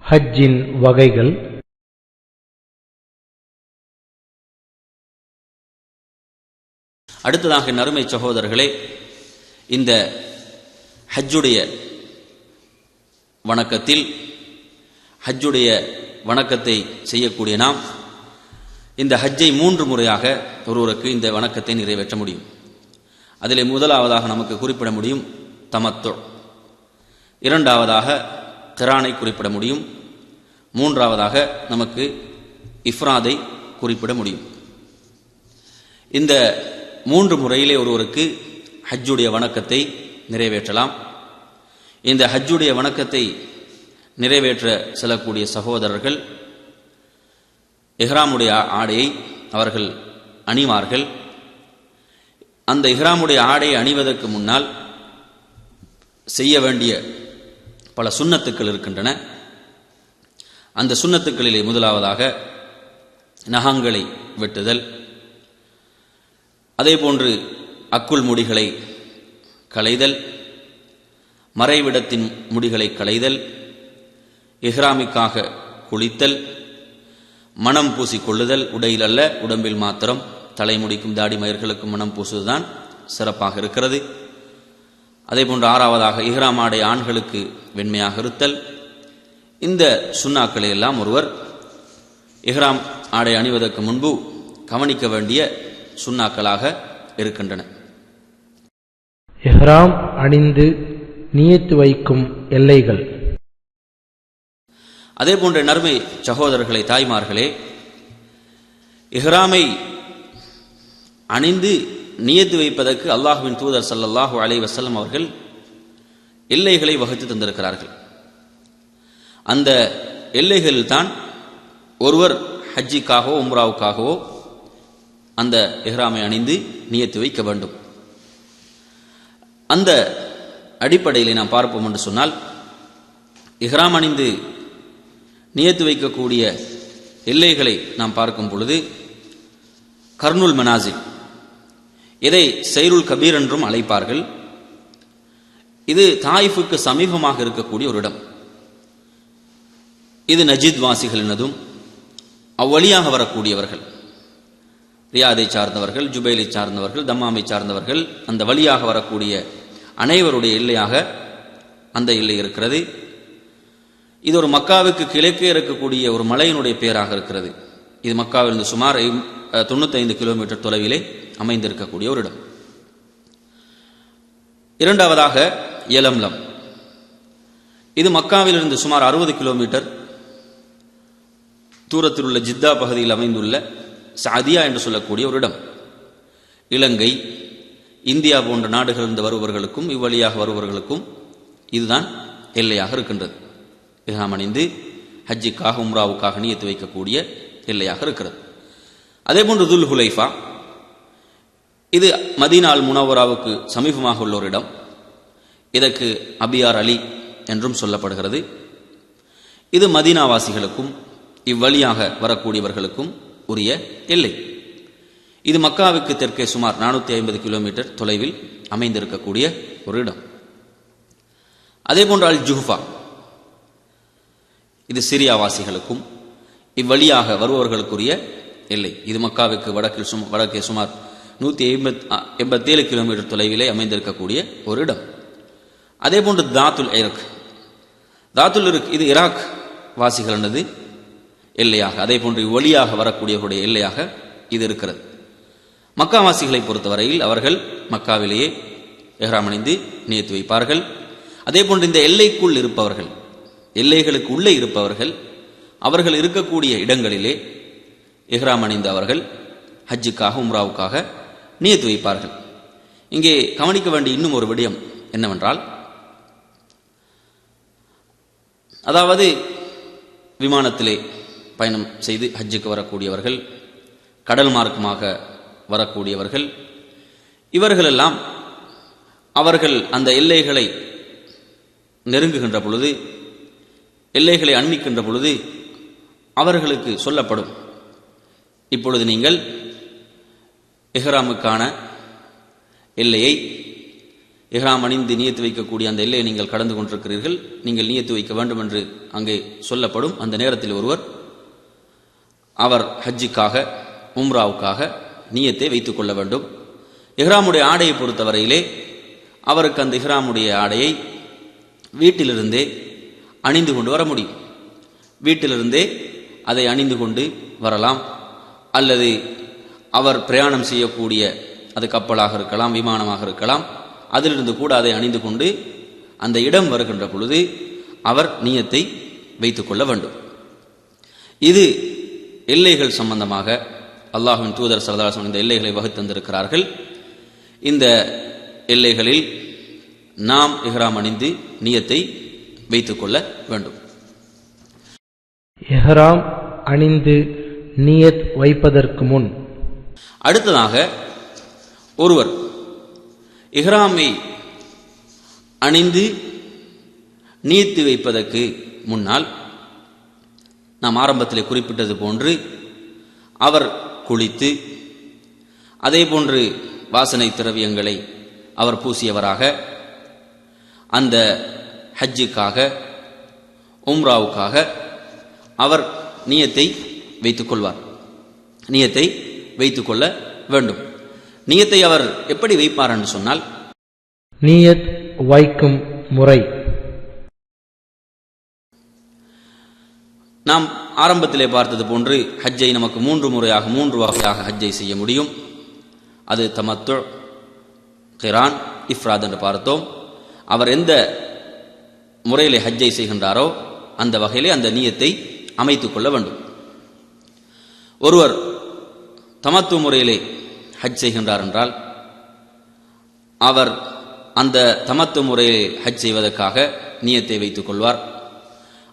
ஹஜ்ஜின் வகைகள். அடுத்ததாக நறுமை சகோதரர்களே, இந்த ஹஜ்ஜுடைய வணக்கத்தில் ஹஜ்ஜுடைய வணக்கத்தை செய்யக்கூடிய நாம் இந்த ஹஜ்ஜை 3 முறையாக ஒருவருக்கு இந்த வணக்கத்தை நிறைவேற்ற முடியும். அதிலே முதலாவதாக நமக்கு குறிப்பிட முடியும் தமத்து, இரண்டாவதாக கிரானை குறிப்பிட முடியும், மூன்றாவதாக நமக்கு இஃப்ராதை குறிப்பிட முடியும். இந்த 3 முறையிலே ஒருவருக்கு ஹஜ்ஜுடைய வணக்கத்தை நிறைவேற்றலாம். இந்த ஹஜ்ஜுடைய வணக்கத்தை நிறைவேற்ற செல்லக்கூடிய சகோதரர்கள் இஹ்ராமுடைய ஆடையை அவர்கள் அணிவார்கள். அந்த இஹ்ராமுடைய ஆடையை அணிவதற்கு முன்னால் செய்ய வேண்டிய பல சுன்னத்துக்கள் இருக்கின்றன. அந்த சுன்னத்துக்களிலே முதலாவதாக நகங்களை வெட்டுதல், அதே போன்று அக்குள் முடிகளை களைதல், மறைவிடத்தின் முடிகளை களைதல், இஹ்ராமிக்காக குளித்தல், மனம் பூசிக்கொள்ளுதல், உடையில் அல்ல உடம்பில் மாத்திரம், தலைமுடிக்கும் தாடி மயிர்களுக்கும் மனம் பூசுவதுதான் சிறப்பாக இருக்கிறது. அதே போன்று 6வதாக இஹ்ராம் ஆடை ஆண்களுக்கு வெண்மையாக இருத்தல். இந்த சுன்னாக்களை எல்லாம் ஒருவர் இஹ்ராம் ஆடை அணிவதற்கு முன்பு கவனிக்க வேண்டிய சுன்னாக்களாக இருக்கின்றன. இஹ்ராம் அணிந்து நியத்து வைக்கும் எல்லைகள். அதே போன்ற நறுமை சகோதரர்களே, தாய்மார்களே, இஹ்ராமை அணிந்து நியத்து வைப்பதற்கு அல்லாஹ்வின் தூதர் ஸல்லல்லாஹு அலைஹி வஸல்லம் அவர்கள் எல்லைகளை வகுத்து தந்திருக்கிறார்கள். அந்த எல்லைகளில் தான் ஒருவர் ஹஜ்ஜிக்காகவோ உம்ராவுக்காகவோ அந்த இஹ்ராமை அணிந்து நியத்து வைக்க வேண்டும். அந்த அடிப்படையில் நாம் பார்ப்போம் என்று சொன்னால், இஹ்ராம் அணிந்து நியத்து வைக்கக்கூடிய எல்லைகளை நாம் பார்க்கும் பொழுது, கர்னுல் மனாசில், இதை சைருல் கபீர் என்றும் அழைப்பார்கள். இது தாயிஃபுக்கு சமீபமாக இருக்கக்கூடிய ஒரு இடம். இது நஜீத் வாசிகளினதும் அவ்வழியாக வரக்கூடியவர்கள், ரியாதை சார்ந்தவர்கள், ஜுபைலை சார்ந்தவர்கள், தம்மாமை சார்ந்தவர்கள், அந்த வழியாக வரக்கூடிய அனைவருடைய எல்லையாக அந்த எல்லை இருக்கிறது. இது ஒரு மக்காவுக்கு கிழக்கே இருக்கக்கூடிய ஒரு மலையினுடைய பெயராக இருக்கிறது. இது மக்காவிலிருந்து சுமார் 95 கிலோமீட்டர் தொலைவிலே அமைந்திருக்கக்கூடிய ஒரு இடம். இரண்டாவதாக யலம்லம், இது மக்காவிலிருந்து சுமார் 60 கிலோமீட்டர் தூரத்தில் உள்ள ஜித்தா பகுதியில் அமைந்துள்ள சாதியா என்று சொல்லக்கூடிய ஒரு இடம். இலங்கை, இந்தியா போன்ற நாடுகளிலிருந்து வருபவர்களுக்கும் இவ்வழியாக வருபவர்களுக்கும் இதுதான் எல்லையாக இருக்கின்றது. இஹ்ராம் அணிந்து ஹஜ்ஜிக்காக உம்ராவுக்காக நியத்து வைக்கக்கூடிய எல்லையாக இருக்கிறது. அதே போன்று துல் ஹுலைஃபா, இது மதீனா அல் முனவராவுக்கு சமீபமாக உள்ள ஒரு இடம். இதற்கு அபியார் அலி என்றும் சொல்லப்படுகிறது. இது மதீனாவாசிகளுக்கும் இவ்வழியாக வரக்கூடியவர்களுக்கும் உரிய எல்லை. இது மக்காவுக்கு தெற்கே சுமார் 450 கிலோமீட்டர் தொலைவில் அமைந்திருக்கக்கூடிய ஒரு இடம். அதே போன்று அல் ஜுஹ்ஃபா, இது சிரியாவாசிகளுக்கும் இவ்வழியாக வருபவர்களுக்குரிய எல்லை. இது மக்காவுக்கு வடக்கே சுமார் 187 கிலோமீட்டர் தொலைவிலே அமைந்திருக்கக்கூடிய ஒரு இடம். அதே போன்று தாத்துல் இர்க், இது ஈராக் வாசிகளது எல்லையாக, அதே போன்று இவ்வழியாக வரக்கூடியவருடைய எல்லையாக இது இருக்கிறது. மக்காவாசிகளை பொறுத்தவரையில் அவர்கள் மக்காவிலேயே இஹ்ராம் அணிந்து நியத்து வைப்பார்கள். அதே போன்று இந்த எல்லைக்குள் இருப்பவர்கள், எல்லைகளுக்கு உள்ளே இருப்பவர்கள், அவர்கள் இருக்கக்கூடிய இடங்களிலே இஹ்ராம் அணிந்து அவர்கள் ஹஜ்ஜுக்காக உம்ராவுக்காக நியத்து வைப்பார்கள். இங்கே கவனிக்க வேண்டிய இன்னும் ஒரு விடயம் என்னவென்றால், அதாவது விமானத்திலே பயணம் செய்து ஹஜ்ஜுக்கு வரக்கூடியவர்கள், கடல் மார்க்கமாக வரக்கூடியவர்கள், இவர்களெல்லாம் அவர்கள் அந்த எல்லைகளை நெருங்குகின்ற பொழுது, எல்லைகளை அண்மிக்கின்ற பொழுது அவர்களுக்கு சொல்லப்படும், இப்பொழுது நீங்கள் இஹ்ராமுக்கான எல்லையை, இஹ்ராம் அணிந்து நியத்து வைக்கக்கூடிய அந்த எல்லையை நீங்கள் கடந்து கொண்டிருக்கிறீர்கள், நீங்கள் நியத்து வைக்க வேண்டும் என்று அங்கே சொல்லப்படும். அந்த நேரத்தில் ஒருவர் அவர் ஹஜ்ஜுக்காக உம்ராவுக்காக நியத்தை வைத்துக் கொள்ள வேண்டும். இஹ்ராமுடைய ஆடையை பொறுத்தவரையிலே அவருக்கு அந்த இஹ்ராமுடைய ஆடையை வீட்டிலிருந்தே அணிந்து கொண்டு வர முடியும். வீட்டிலிருந்தே அதை அணிந்து கொண்டு வரலாம். அல்லது அவர் பிரயாணம் செய்யக்கூடிய, அது கப்பலாக இருக்கலாம், விமானமாக இருக்கலாம், அதிலிருந்து கூட அதை அணிந்து கொண்டு அந்த இடம் வருகின்ற பொழுது அவர் நியத்தை வைத்துக் கொள்ள வேண்டும். இது எல்லைகள் சம்பந்தமாக அல்லாஹ்வின் தூதர் ஸல்லல்லாஹு அலைஹி வஸல்லம் இந்த எல்லைகளை வகுத்து தந்திருக்கிறார்கள். இந்த எல்லைகளில் நாம் இஹ்ராம் அணிந்து நியத்தை வைத்துக் கொள்ள வேண்டும். இஹ்ராம் அணிந்து நியத் வைப்பதற்கு முன், அடுத்ததாக ஒருவர் இஹ்ராமை அணிந்து நியத்து வைப்பதற்கு முன்னால் நாம் ஆரம்பத்தில் குறிப்பிட்டது போன்று அவர் குளித்து, அதே போன்று வாசனை திரவியங்களை அவர் பூசியவராக அந்த ஹஜ்ஜுக்காக உம்ராவுக்காக அவர் நியத்தை வைத்துக் கொள்வார், நியத்தை வைத்துக் கொள்ள வேண்டும். நியத்தை அவர் எப்படி வைப்பார் என்று சொன்னால், நியத் வைக்கும் முறை நாம் ஆரம்பத்திலே பார்த்தது போன்று ஹஜ்ஜை நமக்கு 3 வகையாக ஹஜ்ஜை செய்ய முடியும். அது தமத்து, கிரான், இஃப்ராத் என்று பார்த்தோம். அவர் எந்த முறையிலே ஹஜ்ஜை செய்கின்றாரோ அந்த வகையிலே அந்த நியத்தை அமைத்துக் கொள்ள வேண்டும். ஒருவர் தமத்து முறையிலே ஹஜ் செய்கின்றார் என்றால் அவர் அந்த தமத்து முறையை ஹஜ் செய்வதற்காக நியத்தை வைத்துக் கொள்வார்.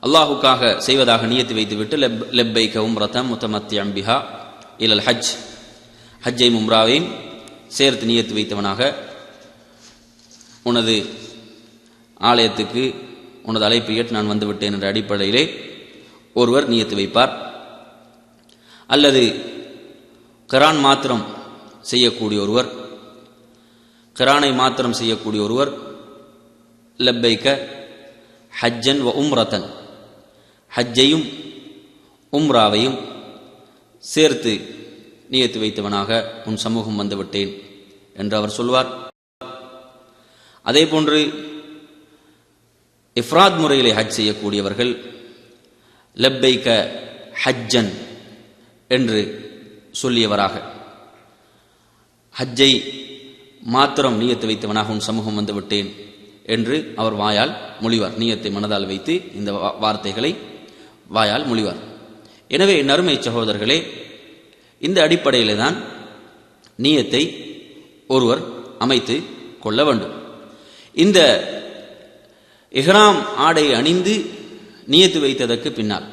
அல்லாஹுக்காக செய்வதாக நியத்தை வைத்துவிட்டு லப்பைக உம்ரதம் முத்தமத்தியம் பிஹா இலல் ஹஜ், ஹஜ்ஜை உம்ராவையும் சேர்த்து நியத்து வைத்தவனாக உனது ஆலயத்துக்கு உனது அழைப்பை ஏற்று நான் வந்துவிட்டேன் என்ற அடிப்படையிலே ஒருவர் நியத்து வைப்பார். அல்லது கிரான் மாத்திரம் செய்யக்கூடிய ஒருவர், கிரானை மாத்திரம் செய்யக்கூடிய ஒருவர் லப்பைக்க ஹஜ்ஜன் வ உம்ரத்தன், ஹஜ்ஜையும் உம்ராவையும் சேர்த்து நியத்து வைத்தவனாக உன் சமூகம் வந்துவிட்டேன் என்று அவர் சொல்வார். அதே போன்று இஃப்ராத் முறையிலே ஹஜ் செய்யக்கூடியவர்கள் லப்பைக்க ஹஜ்ஜன் என்று சொல்லியவராக ஹஜ்ஜை மாத்திரம் நியத்து வைத்தவனாக உன் சமூகம் வந்துவிட்டேன் என்று அவர் வாயால் மொழிவார். நியத்தை மனதால் வைத்து இந்த வார்த்தைகளை வாயால் மொழிவார். எனவே நறுமை சகோதரர்களே, இந்த அடிப்படையிலே தான் நியத்தை ஒருவர் அமைத்து கொள்ள வேண்டும். இந்த இஹ்ராம் ஆடை அணிந்து நியத்து வைத்ததற்கு பின்னால்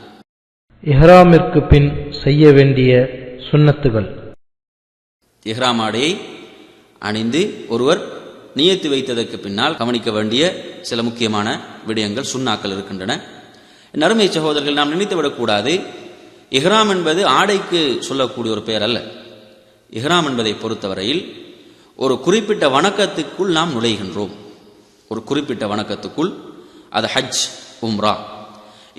இஹ்ராமிற்கு பின் செய்ய வேண்டிய சுன்னத்துகள். இஹ்ராம் ஆடையை அணிந்து ஒருவர் நியத்து வைத்ததற்கு பின்னால் கவனிக்க வேண்டிய சில முக்கியமான விடயங்கள், சுன்னாக்கள் இருக்கின்றன. நறுமை சகோதரர்கள், நாம் நினைத்துவிடக்கூடாது இஹ்ராம் என்பது ஆடைக்கு சொல்லக்கூடிய ஒரு பெயர் அல்ல. இஹ்ராம் என்பதை பொறுத்தவரையில் ஒரு குறிப்பிட்ட வணக்கத்துக்குள் நாம் நுழைகின்றோம். ஒரு குறிப்பிட்ட வணக்கத்துக்குள், அது ஹஜ் உம்ரா,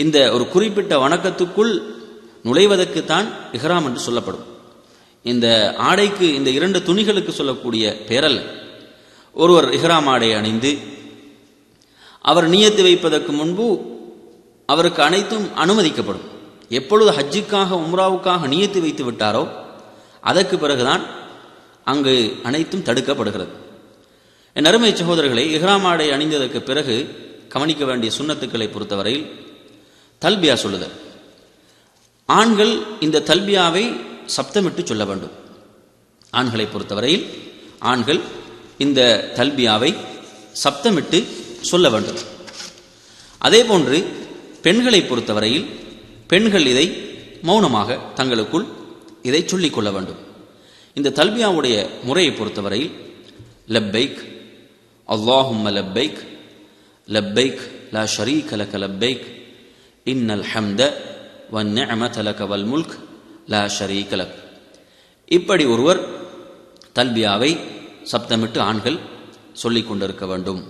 இந்த ஒரு குறிப்பிட்ட வணக்கத்துக்குள் நுழைவதற்குத்தான் இஹ்ராம் என்று சொல்லப்படும். இந்த ஆடைக்கு, இந்த இரண்டு துணிகளுக்கு சொல்லக்கூடிய பெயரல்ல. ஒருவர் இஹ்ராம் ஆடை அணிந்து அவர் நியத்து வைப்பதற்கு முன்பு அவருக்கு அனைத்தும் அனுமதிக்கப்படும். எப்பொழுது ஹஜ்ஜுக்காக உம்ராவுக்காக நியத்து வைத்து விட்டாரோ அதற்கு பிறகுதான் அங்கு அனைத்தும் தடுக்கப்படுகிறது. என் அருமை சகோதரர்களை, இஹ்ராம் ஆடை அணிந்ததற்கு பிறகு கவனிக்க வேண்டிய சுன்னத்துக்களை பொறுத்தவரையில் தல்பியா சொல்லுதல். ஆண்கள் இந்த தல்பியாவை சப்தமிட்டு சொல்ல வேண்டும். ஆண்களை பொறுத்தவரையில் ஆண்கள் இந்த தல்பியாவை சப்தமிட்டு சொல்ல வேண்டும். அதே போன்று பெண்களை பொறுத்தவரையில் பெண்கள் இதை மௌனமாக தங்களுக்குள் இதை சொல்லிக் கொள்ள வேண்டும். இந்த தல்பியாவுடைய முறையை பொறுத்தவரையில் லப்பைக் அல்லாஹும்ம லப்பைக் லப்பைக் லா ஷரீக லக லப்பைக் இன்னல் ஹம்த வன் நிஅமத லக வல் முல்க் லா ஷரீக லக். இப்படி ஒருவர் தல்பியாவை சப்தமிட்டு ஆண்கள் சொல்லிக் கொண்டிருக்க வேண்டும்.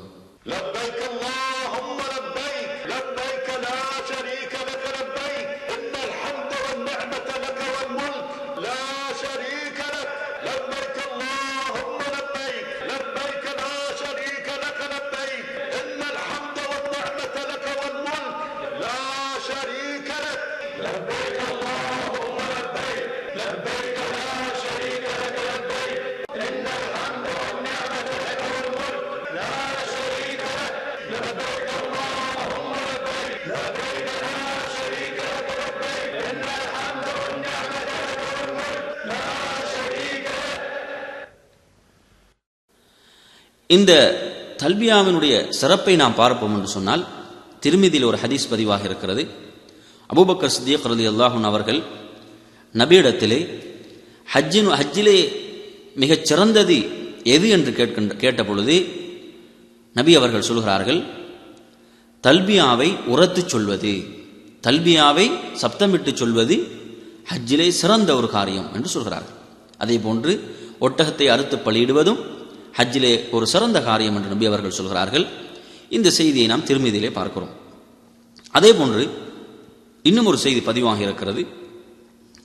இந்த தல்பியாவினுடைய சிறப்பை நாம் பார்ப்போம் என்று சொன்னால், திருமிதியில் ஒரு ஹதீஸ் பதிவாக இருக்கிறது. அபூபக்கர் சித்திக் ரலியல்லாஹு அன்ஹு அவர்கள் நபியிடத்திலே ஹஜ்ஜிலே மிகச் சிறந்தது எது என்று கேட்ட பொழுது நபி அவர்கள் சொல்கிறார்கள், தல்பியாவை உரத்து சொல்வது, தல்பியாவை சப்தமிட்டு சொல்வது ஹஜ்ஜிலே சிறந்த ஒரு காரியம் என்று சொல்கிறார்கள். அதே போன்று ஒட்டகத்தை அறுத்து பலியிடுவதும் ஹஜ்ஜிலே ஒரு சிறந்த காரியம் என்று நபி அவர்கள் சொல்கிறார்கள். இந்த செய்தியை நாம் திருமதியிலே பார்க்கிறோம். அதே போன்று இன்னும் ஒரு செய்தி பதிவாக இருக்கிறது.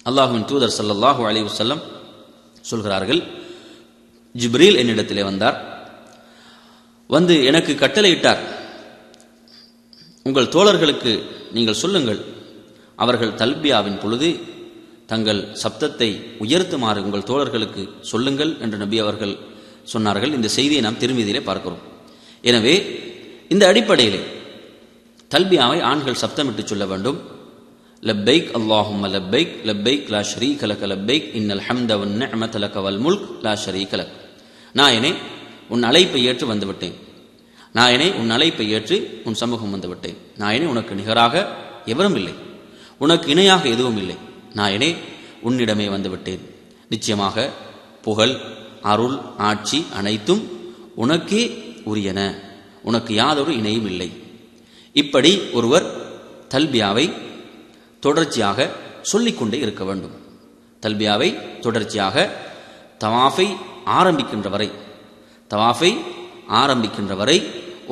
அல்லாஹ்வின் தூதர் ஸல்லல்லாஹு அலைஹி வஸல்லம் சொல்கிறார்கள், ஜிப்ரீல் என்னிடத்திலே வந்தார், வந்து எனக்கு கட்டளையிட்டார், உங்கள் தோழர்களுக்கு நீங்கள் சொல்லுங்கள், அவர்கள் தல்பியாவின் பொழுது தங்கள் சப்தத்தை உயர்த்துமாறு உங்கள் தோழர்களுக்கு சொல்லுங்கள் என்று நபி அவர்கள் சொன்னார்கள். இந்த செய்தியை நாம் திருமதியிலே பார்க்கிறோம். எனவே இந்த அடிப்படையிலே தல்பியாவை ஆண்கள் சப்தமிட்டு சொல்ல வேண்டும். லப்பைக் அல்லாஹும்ம லப்பைக் லப்பைக் லா ஷரீக லக லப்பைக் இன்னல் ஹம்த வன் நிஅமத லக வல் முல்க் லா ஷரீக லக். நாயனே உன் அழைப்பை ஏற்று வந்துவிட்டேன். நாயனே உன் அழைப்பை ஏற்று உன் சமூகம் வந்துவிட்டேன். நாயனே உனக்கு நிகராக எவரும் இல்லை, உனக்கு இணையாக எதுவும் இல்லை. நாயனே உன்னிடமே வந்துவிட்டேன். நிச்சயமாக புகழ், அருள், ஆட்சி அனைத்தும் உனக்கே உரியன, உனக்கு யாதொரு இணையும் இல்லை. இப்படி ஒருவர் தல்பியாவை தொடர்ச்சியாக சொல்லிக்கொண்டே இருக்க வேண்டும். தல்பியாவை தொடர்ச்சியாக தவாஃபை ஆரம்பிக்கின்ற வரை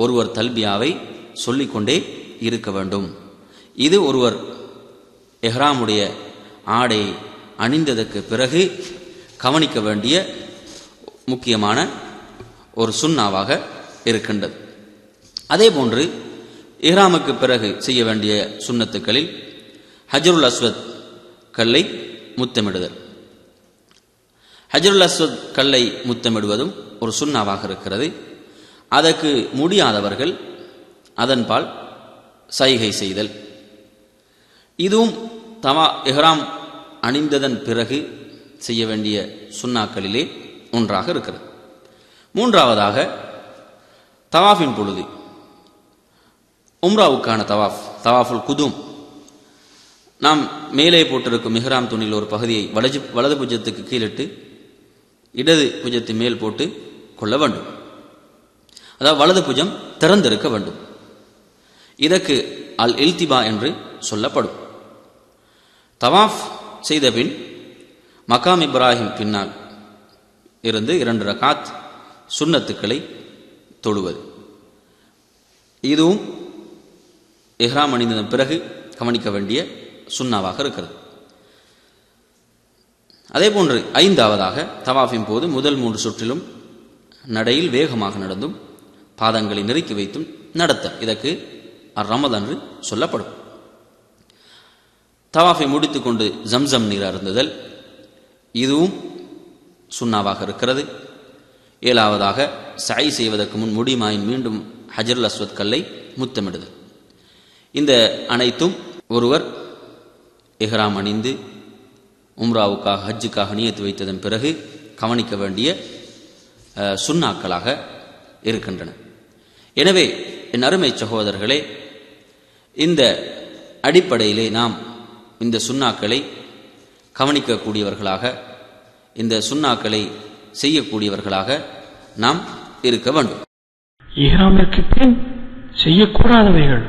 ஒருவர் தல்பியாவை சொல்லிக்கொண்டே இருக்க வேண்டும். இது ஒருவர் எஹ்ராமுடைய ஆடை அணிந்ததற்கு பிறகு கவனிக்க வேண்டிய முக்கியமான ஒரு சுன்னாவாக இருக்கின்றது. அதே போன்று இஹ்ராமுக்கு பிறகு செய்ய வேண்டிய சுன்னத்துக்களில் ஹஜருல் அஸ்வத் கல்லை முத்தமிடுதல். ஹஜருல் அஸ்வத் கல்லை முத்தமிடுவதும் ஒரு சுன்னாவாக இருக்கிறது. அதற்கு முடியாதவர்கள் அதன்பால் சைகை செய்தல், இதுவும் இஹ்ராம் அணிந்ததன் பிறகு செய்ய வேண்டிய சுன்னாக்களிலே ஒன்றாக இருக்கிறது. மூன்றாவதாக தவாஃபின் பொழுது உம்ராவுக்கான தவாஃபுல் குதும், நாம் மேலே போட்டிருக்கும் இஹ்ராம் துணியில் ஒரு பகுதியை வலது புஜத்துக்கு கீழிட்டு இடது புஜத்து மேல் போட்டு கொள்ள வேண்டும். அதாவது வலது புஜம் திறந்திருக்க வேண்டும். இதற்கு அல் இல்திபா என்று சொல்லப்படும். தவாஃப் செய்த பின் மகாம் இப்ராஹிம் பின்னால் இருந்து 2 ரகாத் சுன்னத்துக்களை தொழுவது, இதுவும் இஹ்ராம் அணிந்ததன் பிறகு கவனிக்க வேண்டிய சுன்னாவாக இருக்கிறது. அதே போன்று 5ஆவதாக தவாஃபின் போது முதல் 3 சுற்றிலும் நடையில் வேகமாக நடந்தும் பாதங்களை நெருக்கி வைத்தும் நடத்த, இதற்கு ரமத் என்று சொல்லப்படும். தவாஃபை முடித்துக்கொண்டு ஜம்சம் நீர் அருந்துதல், இதுவும் சுன்னாவாக இருக்கிறது. 7ஆவதாக சை செய்வதற்கு முன் முடிமாயின் மீண்டும் ஹஜருல் அஸ்வத் கல்லை முத்தமிடுதல். இந்த அனைத்தும் ஒருவர் இஹ்ராம் அணிந்து உம்ராவுக்காக ஹஜ்ஜுக்காக நியத்து வைத்ததன் பிறகு கவனிக்க வேண்டிய சுன்னாக்களாக இருக்கின்றன. எனவே என் அருமை சகோதரர்களே, இந்த அடிப்படையிலே நாம் இந்த சுன்னாக்களை கவனிக்கக்கூடியவர்களாக, இந்த சுன்னாக்களை செய்யக்கூடியவர்களாக நாம் இருக்க வேண்டும். இஹ்ராமிற்கு பின் செய்யக்கூடாதவைகள்.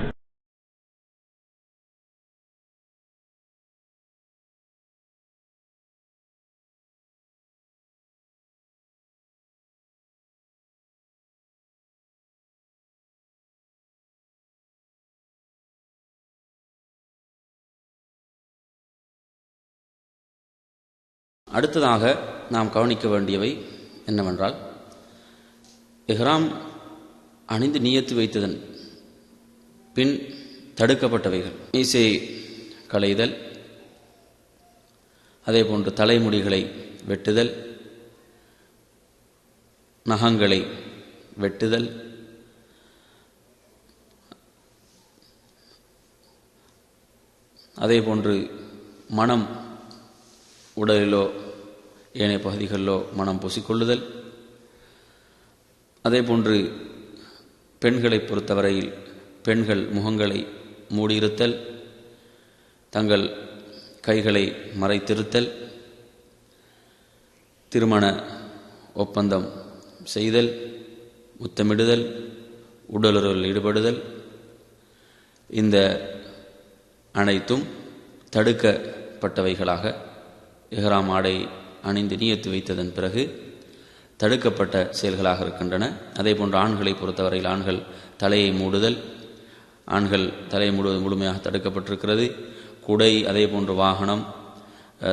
அடுத்ததாக நாம் கவனிக்க வேண்டியவை என்னவென்றால், இஹ்ராம் அணிந்து நியத்து வைத்ததன் பின் தடுக்கப்பட்டவைகள் மீசை களைதல், அதே போன்று தலைமுடிகளை வெட்டுதல், நகங்களை வெட்டுதல், அதே போன்று மனம் உடலிலோ ஏனைய பகுதிகளிலோ மனம் பூசிக்கொள்ளுதல், அதே போன்று பெண்களை பொறுத்தவரையில் பெண்கள் முகங்களை மூடியிருத்தல், தங்கள் கைகளை மறைத்திருத்தல், திருமண ஒப்பந்தம் செய்தல், முத்தமிடுதல், உடலுறவில் ஈடுபடுதல், இந்த அனைத்தும் தடுக்கப்பட்டவைகளாக இஹ்ராம் ஆடை அணிந்து நியத்து வைத்ததன் பிறகு தடுக்கப்பட்ட செயல்களாக இருக்கின்றன. அதே போன்று ஆண்களை பொறுத்தவரையில் ஆண்கள் தலையை மூடுதல், ஆண்கள் தலையை மூடுவது முழுமையாக தடுக்கப்பட்டிருக்கிறது. குடை, அதே போன்று வாகனம்,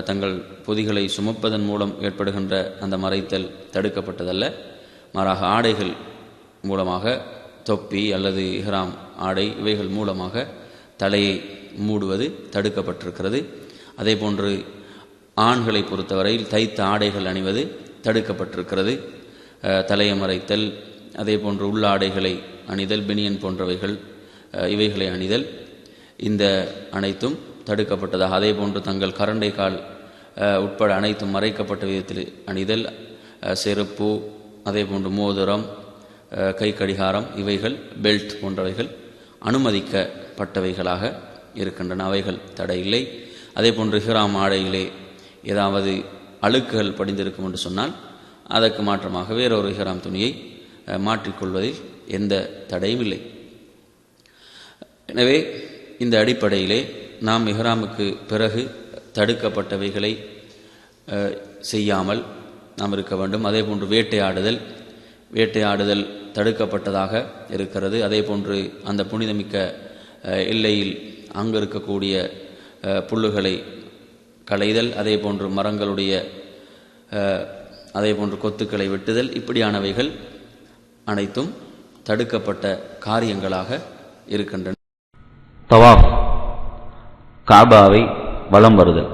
தங்கள் பொதிகளை சுமப்பதன் மூலம் ஏற்படுகின்ற அந்த மறைத்தல் தடுக்கப்பட்டதல்ல. மாறாக ஆடைகள் மூலமாக, தொப்பி அல்லது இஹ்ராம் ஆடை இவைகள் மூலமாக தலையை மூடுவது தடுக்கப்பட்டிருக்கிறது. அதே போன்று ஆண்களை பொறுத்தவரையில் தைத்த ஆடைகள் அணிவது தடுக்கப்பட்டிருக்கிறது. தலையை மறைத்தல், அதே போன்று உள்ள ஆடைகளை அணிதல், பெனியன் போன்றவைகள் இவைகளை அணிதல், இந்த அனைத்தும் தடுக்கப்பட்டதாக. அதே போன்று தங்கள் கரண்டை கால் உட்பட அனைத்தும் மறைக்கப்பட்ட விதத்தில் அணிதல், செருப்பு, அதே போன்று மோதிரம், கை கடிகாரம், இவைகள் பெல்ட் போன்றவைகள் அனுமதிக்கப்பட்டவைகளாக இருக்கின்றன. அவைகள் தடையில்லை. அதே போன்று இஹ்ராம் ஆடையிலே ஏதாவது அழுக்குகள் படிந்திருக்கும் என்று சொன்னால் அதற்கு மாற்றமாக வேறொரு இஹ்ராம் துணியை மாற்றிக்கொள்வதில் எந்த தடையும் இல்லை. எனவே இந்த அடிப்படையிலே நாம் இஹ்ராமுக்கு பிறகு தடுக்கப்பட்டவைகளை செய்யாமல் நாம் இருக்க வேண்டும். அதே போன்று வேட்டையாடுதல் தடுக்கப்பட்டதாக இருக்கிறது. அதே போன்று அந்த புனிதமிக்க எல்லையில் அங்கு இருக்கக்கூடிய புல்லுகளை களைதல், அதே போன்று மரங்களுடைய அதே போன்று கொத்துக்களை வெட்டுதல், இப்படியானவைகள் அனைத்தும் தடுக்கப்பட்ட காரியங்களாக இருக்கின்றன. தவாஃப், காபாவை வலம் வருதல்.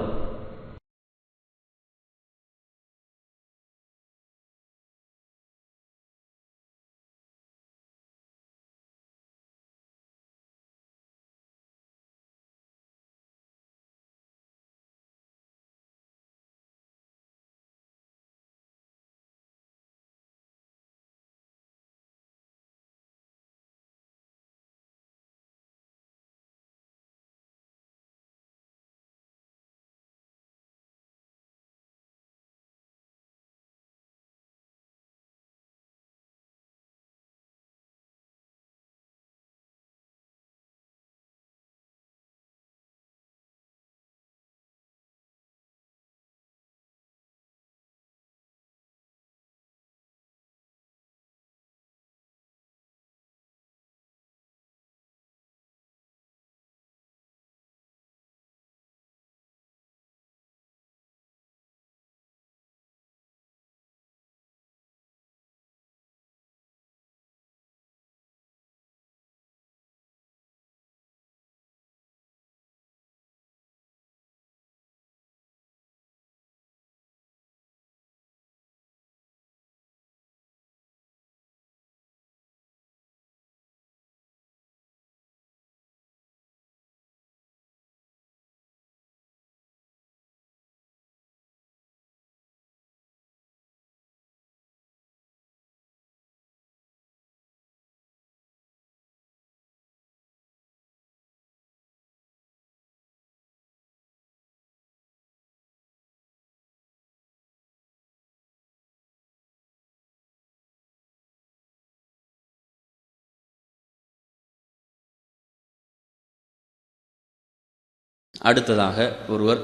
அடுத்ததாக ஒருவர்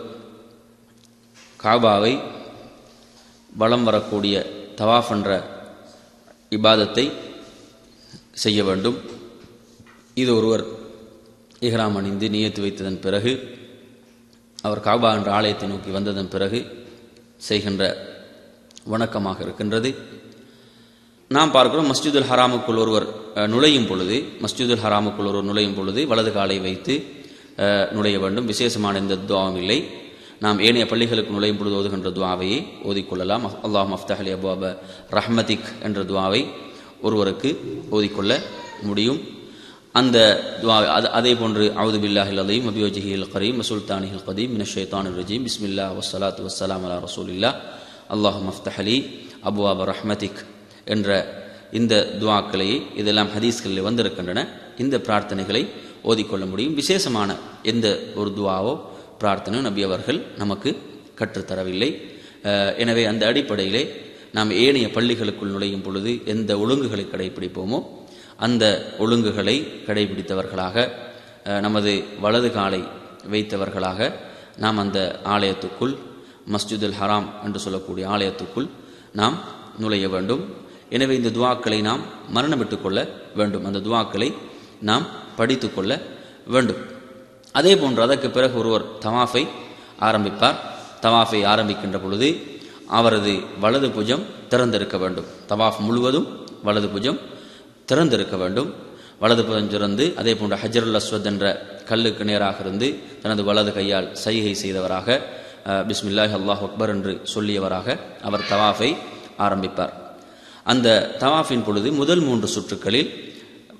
காபாவை வலம் வரக்கூடிய தவாஃப் என்ற இபாதத்தை செய்ய வேண்டும். இது ஒருவர் இஹ்ராம் அணிந்து நியத்து வைத்ததன் பிறகு, அவர் காபா என்ற ஆலயத்தை நோக்கி வந்ததன் பிறகு செய்கின்ற வணக்கமாக இருக்கின்றது. நாம் பார்க்கிறோம், மஸ்ஜிதுல் ஹராமுக்குள் ஒருவர் நுழையும் பொழுது வலது காலை வைத்து நுழைய வேண்டும். விசேஷமான இந்த துவாவும் இல்லை. நாம் ஏனைய பள்ளிகளுக்கு நுழையும் பொழுது ஓதுகின்ற துவாவையே ஓதிக்கொள்ளலாம். அல்லாஹும்ம அஃப்தஹ் லி அப்வாப ரஹ்மதிக் என்ற துவாவை ஒருவருக்கு ஓதிக்கொள்ள முடியும். அந்த துவா அதே போன்று அவுது பில்லாஹில் அலீம் வபிவஜ்ஹில் கரீம் வசுல்தானிஹில் கதீம் மினஷ் ஷைத்தானிர் ரஜீம் பிஸ்மில்லாஹ் வஸ்ஸலாத்து வஸ்ஸலாம் அலா ரசூலில்லாஹ் அல்லாஹும்ம அஃப்தஹ் லி அப்வாப ரஹ்மதிக் என்ற இந்த துவாக்களையே, இதெல்லாம் ஹதீஸ்களில் வந்திருக்கின்றன, இந்த பிரார்த்தனைகளை ஓதிக்கொள்ள முடியும். விசேஷமான எந்த ஒரு துவாவோ பிரார்த்தனையோ நபி அவர்கள் நமக்கு கற்றுத்தரவில்லை. எனவே அந்த அடிப்படையிலே நாம் ஏனைய பள்ளிகளுக்குள் நுழையும் பொழுது எந்த ஒழுங்குகளை கடைபிடிப்போமோ அந்த ஒழுங்குகளை கடைபிடித்தவர்களாக, நமது வலது காலை வைத்தவர்களாக நாம் அந்த ஆலயத்துக்குள், மஸ்ஜிதுல் ஹராம் என்று சொல்லக்கூடிய ஆலயத்துக்குள் நாம் நுழைய வேண்டும். எனவே இந்த துவாக்களை நாம் மரணமிட்டுக் கொள்ள வேண்டும். அந்த துவாக்களை நாம் படித்து கொள்ள வேண்டும். அதே போன்று அதற்கு பிறகு ஒருவர் தவாஃபை ஆரம்பிப்பார். தவாஃபை ஆரம்பிக்கின்ற பொழுது அவரது வலது புஜம் திறந்திருக்க வேண்டும். தவாஃப் முழுவதும் வலது புஜம் திறந்திருக்க வேண்டும். வலது புஜம் திறந்து, அதே போன்று ஹஜ்ருல் அஸ்வத் என்ற கல்லுக்கு நேராக இருந்து தனது வலது கையால் சைகை செய்தவராக, பிஸ்மில்லாஹி அல்லாஹு அக்பர் என்று சொல்லியவராக அவர் தவாஃபை ஆரம்பிப்பார். அந்த தவாஃபின் பொழுது முதல் 3 சுற்றுக்களில்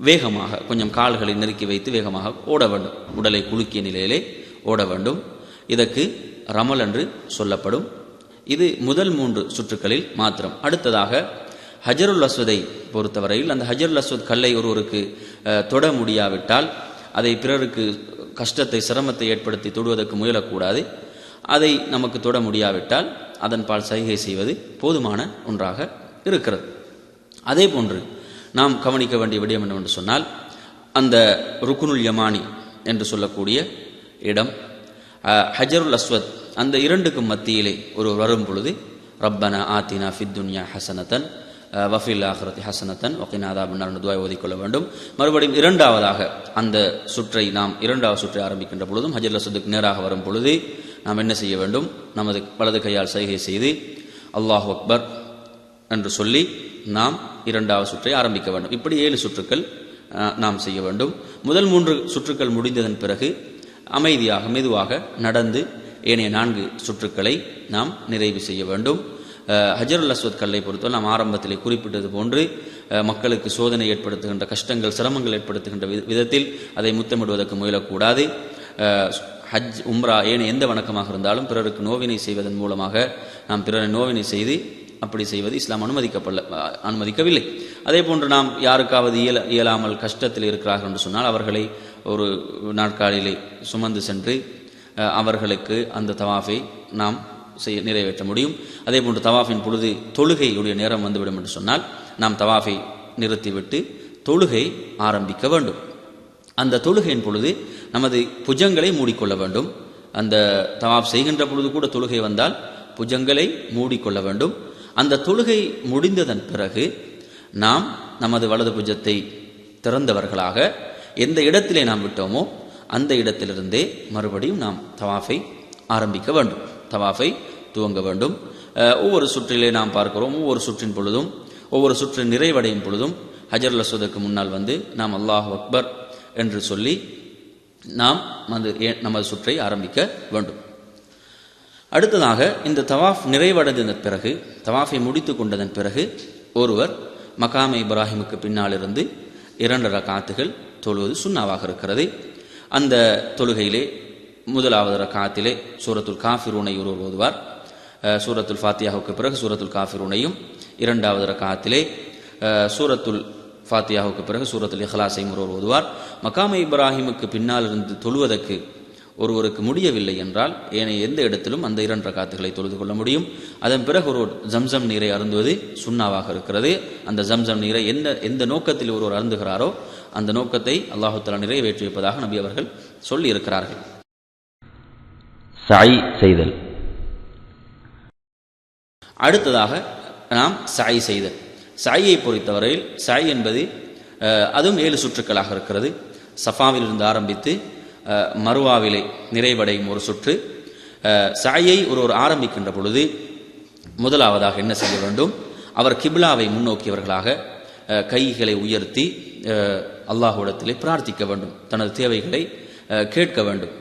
வேகமாக கொஞ்சம் கால்களை நெருக்கி வைத்து வேகமாக ஓட வேண்டும். உடலை குலுக்கிய நிலையிலே ஓட வேண்டும். இதற்கு ரமல் என்று சொல்லப்படும். இது முதல் 3 சுற்றுக்களில் மாத்திரம். அடுத்ததாக ஹஜருல் அஸ்வதை பொறுத்தவரையில் அந்த ஹஜருல் அஸ்வத் கல்லை ஒருவருக்கு தொட முடியாவிட்டால், அதை பிறருக்கு கஷ்டத்தை சிரமத்தை ஏற்படுத்தி தொடுவதற்கு முயலக்கூடாது. அதை நமக்கு தொட முடியாவிட்டால் அதன் பால் சைகை செய்வது போதுமான ஒன்றாக இருக்கிறது. அதே போன்று நாம் கவனிக்க வேண்டிய விடயம் என்னவென்று சொன்னால், அந்த ருக்குனுல் யமானி என்று சொல்லக்கூடிய இடம், ஹஜருல் அஸ்வத், அந்த 2க்கும் மத்தியிலே ஒரு வரும் பொழுது ரப்பனா ஆத்தினா ஃபித் துன்யா ஹசனத்தன் வஃபில் ஆஹிரத்தி ஹசனத்தன் வகினா அதாபன்னார் துஆ ஓதிக்கொள்ள வேண்டும். மறுபடியும் 2வதாக அந்த சுற்றை நாம் 2வது சுற்றை ஆரம்பிக்கின்ற பொழுதும் ஹஜருல் அஸ்வதுக்கு நேராக வரும் பொழுது நாம் என்ன செய்ய வேண்டும்? நமது வலது கையால் சைகை செய்து அல்லாஹு அக்பர் என்று சொல்லி நாம் 2வது சுற்றை ஆரம்பிக்க வேண்டும். இப்படி 7 சுற்றுக்கள் நாம் செய்ய வேண்டும். முதல் 3 சுற்றுக்கள் முடிந்ததன் பிறகு அமைதியாக மெதுவாக நடந்து ஏனைய 4 சுற்றுக்களை நாம் நிறைவு செய்ய வேண்டும். ஹஜருல் அஸ்வத் கல்லை பொறுத்தவரை நாம் ஆரம்பத்திலே குறிப்பிட்டது போன்று மக்களுக்கு சோதனை ஏற்படுத்துகின்ற, கஷ்டங்கள் சிரமங்கள் ஏற்படுத்துகின்ற விதத்தில் அதை முத்தமிடுவதற்கு முயலக்கூடாது. ஹஜ், உம்ரா, ஏனைய எந்த வணக்கமாக இருந்தாலும் பிறருக்கு நோவினை செய்வதன் மூலமாக நாம் பிறரை நோவினை செய்து அப்படி செய்வது இஸ்லாம் அனுமதிக்கவில்லை. அதே போன்று நாம் யாருக்காவது இயலாமல் கஷ்டத்தில் இருக்கிறார்கள் என்று சொன்னால் அவர்களை ஒரு நாட்காலிலே சுமந்து சென்று அவர்களுக்கு அந்த தவாஃபை நாம் நிறைவேற்ற முடியும். அதே போன்று தவாஃபின் பொழுது தொழுகையுடைய நேரம் வந்துவிடும் என்று சொன்னால் நாம் தவாஃபை நிறுத்திவிட்டு தொழுகை ஆரம்பிக்க வேண்டும். அந்த தொழுகையின் பொழுது நமது புஜங்களை மூடிக்கொள்ள வேண்டும். அந்த தவாஃப் செய்கின்ற பொழுது கூட தொழுகை வந்தால் புஜங்களை மூடிக்கொள்ள வேண்டும். அந்த தொழுகை முடிந்ததன் பிறகு நாம் நமது வலது புஜத்தை திறந்தவர்களாக எந்த இடத்திலே நாம் விட்டோமோ அந்த இடத்திலிருந்தே மறுபடியும் நாம் தவாஃபை ஆரம்பிக்க வேண்டும், தவாஃபை துவங்க வேண்டும். ஒவ்வொரு சுற்றிலே நாம் பார்க்கிறோம், ஒவ்வொரு சுற்றின் பொழுதும் ஒவ்வொரு சுற்றின் நிறைவடையும் பொழுதும் ஹஜருல் அஸ்வதுக்கு முன்னால் வந்து நாம் அல்லாஹு அக்பர் என்று சொல்லி நாம் நமது சுற்றை ஆரம்பிக்க வேண்டும். அடுத்ததாக இந்த தவாஃப் நிறைவடைந்த பிறகு, தவாஃபை முடித்து கொண்டதன் பிறகு ஒருவர் மகாமே இப்ராஹிமுக்கு பின்னால் இருந்து 2 ரக்காத்துகள் தொழுவது சுன்னாவாக இருக்கிறது. அந்த தொழுகையிலே முதலாவது ரக்காத்திலே சூரத்துல் காஃபிரூனை ஒருவர் ஓதுவார். சூரத்துல் ஃபாத்தியாவுக்கு பிறகு சூரத்துல் காஃபிரூனையும், 2வது ரக்காத்திலே சூரத்துல் ஃபாத்தியாவுக்கு பிறகு சூரத்துல் இஹ்லாஸையும் ஒருவர் ஓதுவார். மகாமே இப்ராஹிமுக்கு பின்னால் இருந்து தொழுவதற்கு ஒருவருக்கு முடியவில்லை என்றால் ஏனைய எந்த இடத்திலும் அந்த 2 ரக்காத்துகளை தொழுது கொள்ள முடியும். அதன் பிறகு ஒரு ஜம்சம் நீரை அருந்துவது சுன்னாவாக இருக்கிறது. அந்த ஜம்சம் நீரை எந்த நோக்கத்தில் ஒருவர் அருந்துகிறாரோ அந்த நோக்கத்தை அல்லாஹு தஆலா நிறைவேற்றி வைப்பதாக நபி அவர்கள் சொல்லி இருக்கிறார்கள். சை செய்தல். அடுத்ததாக நாம் சை செய்தல். சையை பொறுத்தவரையில் சை என்பது அதுவும் 7 சுற்றுக்களாக இருக்கிறது. சஃபாவில் இருந்து ஆரம்பித்து மருவாவிலே நிறைவடையும் ஒரு சுற்று. சையை ஒருவர் ஆரம்பிக்கின்ற பொழுது முதலாவதாக என்ன செய்ய வேண்டும்? அவர் கிப்லாவை முன்னோக்கியவர்களாக கைகளை உயர்த்தி அல்லாஹ்விடத்திலே பிரார்த்திக்க வேண்டும், தனது தேவைகளை கேட்க வேண்டும்.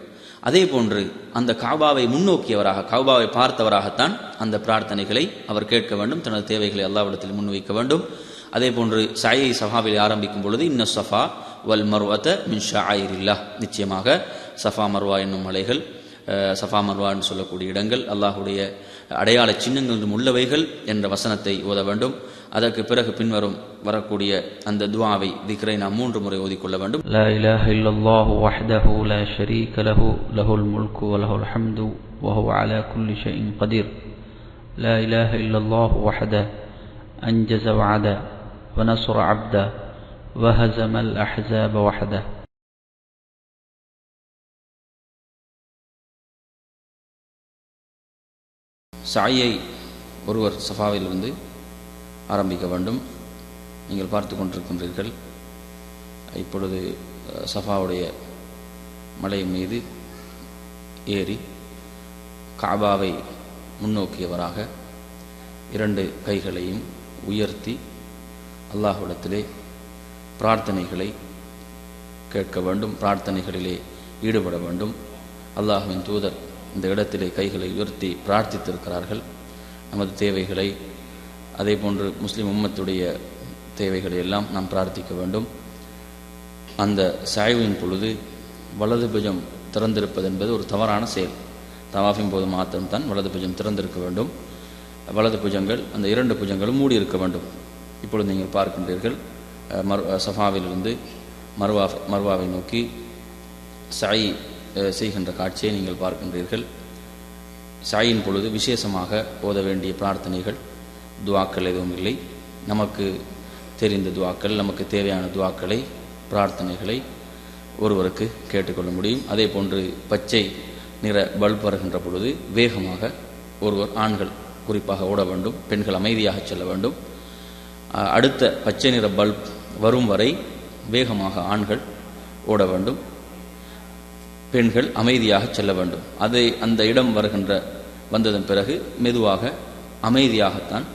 அதே போன்று அந்த காபாவை முன்னோக்கியவராக, காபாவை பார்த்தவராகத்தான் அந்த பிரார்த்தனைகளை அவர் கேட்க வேண்டும், தனது தேவைகளை அல்லாஹ்விடத்தில் முன்வைக்க வேண்டும். அதே போன்று சையை சஃபாவில் ஆரம்பிக்கும் பொழுது இன்ன சஃபா வல் மர்வத மின் ஷஆயிரில்லாஹ், நிச்சயமாக சஃபா மர்வா என்னும் மலைகள், சஃபா மர்வா என்று சொல்லக்கூடிய இடங்கள் அல்லாஹுடைய அடையாள சின்னங்கள் உள்ளவைகள் என்ற வசனத்தை ஓத வேண்டும். அதற்கு பிறகு பின்வரும் வரக்கூடிய அந்த துஆவை, திக்ரை நாம் 3 முறை ஓதிக்கொள்ள வேண்டும். லா இலாஹ இல்லல்லாஹு வஹ்தஹு லா ஷரீக லஹு லஹுல் முல்கு வ லஹுல் ஹம்து வ ஹுவ அலா குல்லி ஷைஇன் கதீர். லா இலாஹ இல்லல்லாஹு வஹ்தஹு அன்ஜஸ வஅத வ நஸர அப்த வ ஹஸமல் அஹ்ஸாப வஹ்த. சையை ஒருவர் சஃபாவிலிருந்து ஆரம்பிக்க வேண்டும். நீங்கள் பார்த்து கொண்டிருக்கின்றீர்கள், இப்பொழுது சஃபாவுடைய மலை மீது ஏறி காபாவை முன்னோக்கியவராக 2 கைகளையும் உயர்த்தி அல்லாஹ்விடத்திலே பிரார்த்தனைகளை கேட்க வேண்டும், பிரார்த்தனைகளிலே ஈடுபட வேண்டும். அல்லாஹ்வின் தூதர் இந்த இடத்திலே கைகளை உயர்த்தி பிரார்த்தித்திருக்கிறார்கள். நமது தேவைகளை, அதே போன்று முஸ்லிம் உம்மத்துடைய தேவைகளை எல்லாம் நாம் பிரார்த்திக்க வேண்டும். அந்த சாய்வின் பொழுது வலது புஜம் திறந்திருப்பது என்பது ஒரு தவறான செயல். தவாஃபின் போது மாத்திரம்தான் வலது புஜம் திறந்திருக்க வேண்டும். வலது புஜங்கள் அந்த 2 புஜங்களும் மூடி இருக்க வேண்டும். இப்பொழுது நீங்கள் பார்க்கின்றீர்கள், சஃபாவிலிருந்து மர்வாவை நோக்கி சாய் செய்கின்ற காட்சியை நீங்கள் பார்க்கின்றீர்கள். சாயின் பொழுது விசேஷமாக ஓத வேண்டிய பிரார்த்தனைகள், துவாக்கள் எதுவும் இல்லை. நமக்கு தெரிந்த துவாக்கள், நமக்கு தேவையான துவாக்களை, பிரார்த்தனைகளை ஒருவருக்கு கேட்டுக்கொள்ள முடியும். அதே போன்று பச்சை நிற பல்ப் வருகின்ற பொழுது வேகமாக ஒருவர், ஆண்கள் குறிப்பாக ஓட வேண்டும், பெண்கள் அமைதியாக செல்ல வேண்டும். அடுத்த பச்சை நிற பல்ப் வரும் வரை வேகமாக ஆண்கள் ஓட வேண்டும், பெண்கள் அமைதியாக செல்ல வேண்டும். அந்த இடம் வந்ததன் பிறகு மெதுவாக அமைதியாகத்தான்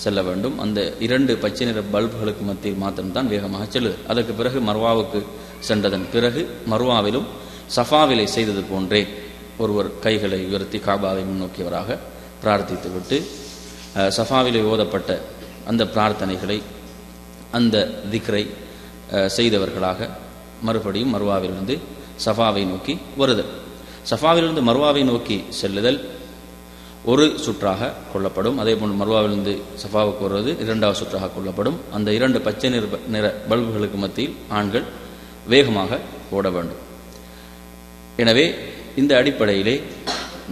செல்ல வேண்டும். அந்த 2 பச்சை நிற பல்புகளுக்கு மத்தியில் மாத்திரம்தான் வேகமாக செல்லுது. அதற்கு பிறகு மர்வாவுக்கு சென்றதன் பிறகு மர்வாவிலும் சஃபாவிலை செய்தது போன்றே ஒருவர் கைகளை உயர்த்தி காபாவை முன்னோக்கியவராக பிரார்த்தித்துவிட்டு சஃபாவிலே ஓதப்பட்ட அந்த பிரார்த்தனைகளை, அந்த திக்ரை செய்தவர்களாக மறுபடியும் மர்வாவிலிருந்து சஃபாவை நோக்கி வருதல். சஃபாவிலிருந்து மர்வாவை நோக்கி செல்லுதல் ஒரு சுற்றாக கொள்ளப்படும். அதே போன்று மர்வாவிலிருந்து சஃபாவுக்கு வருவது 2வது சுற்றாக கொள்ளப்படும். அந்த 2 பச்சை நிற பல்புகளுக்கு மத்தியில் ஆண்கள் வேகமாக ஓட வேண்டும். எனவே இந்த அடிப்படையிலே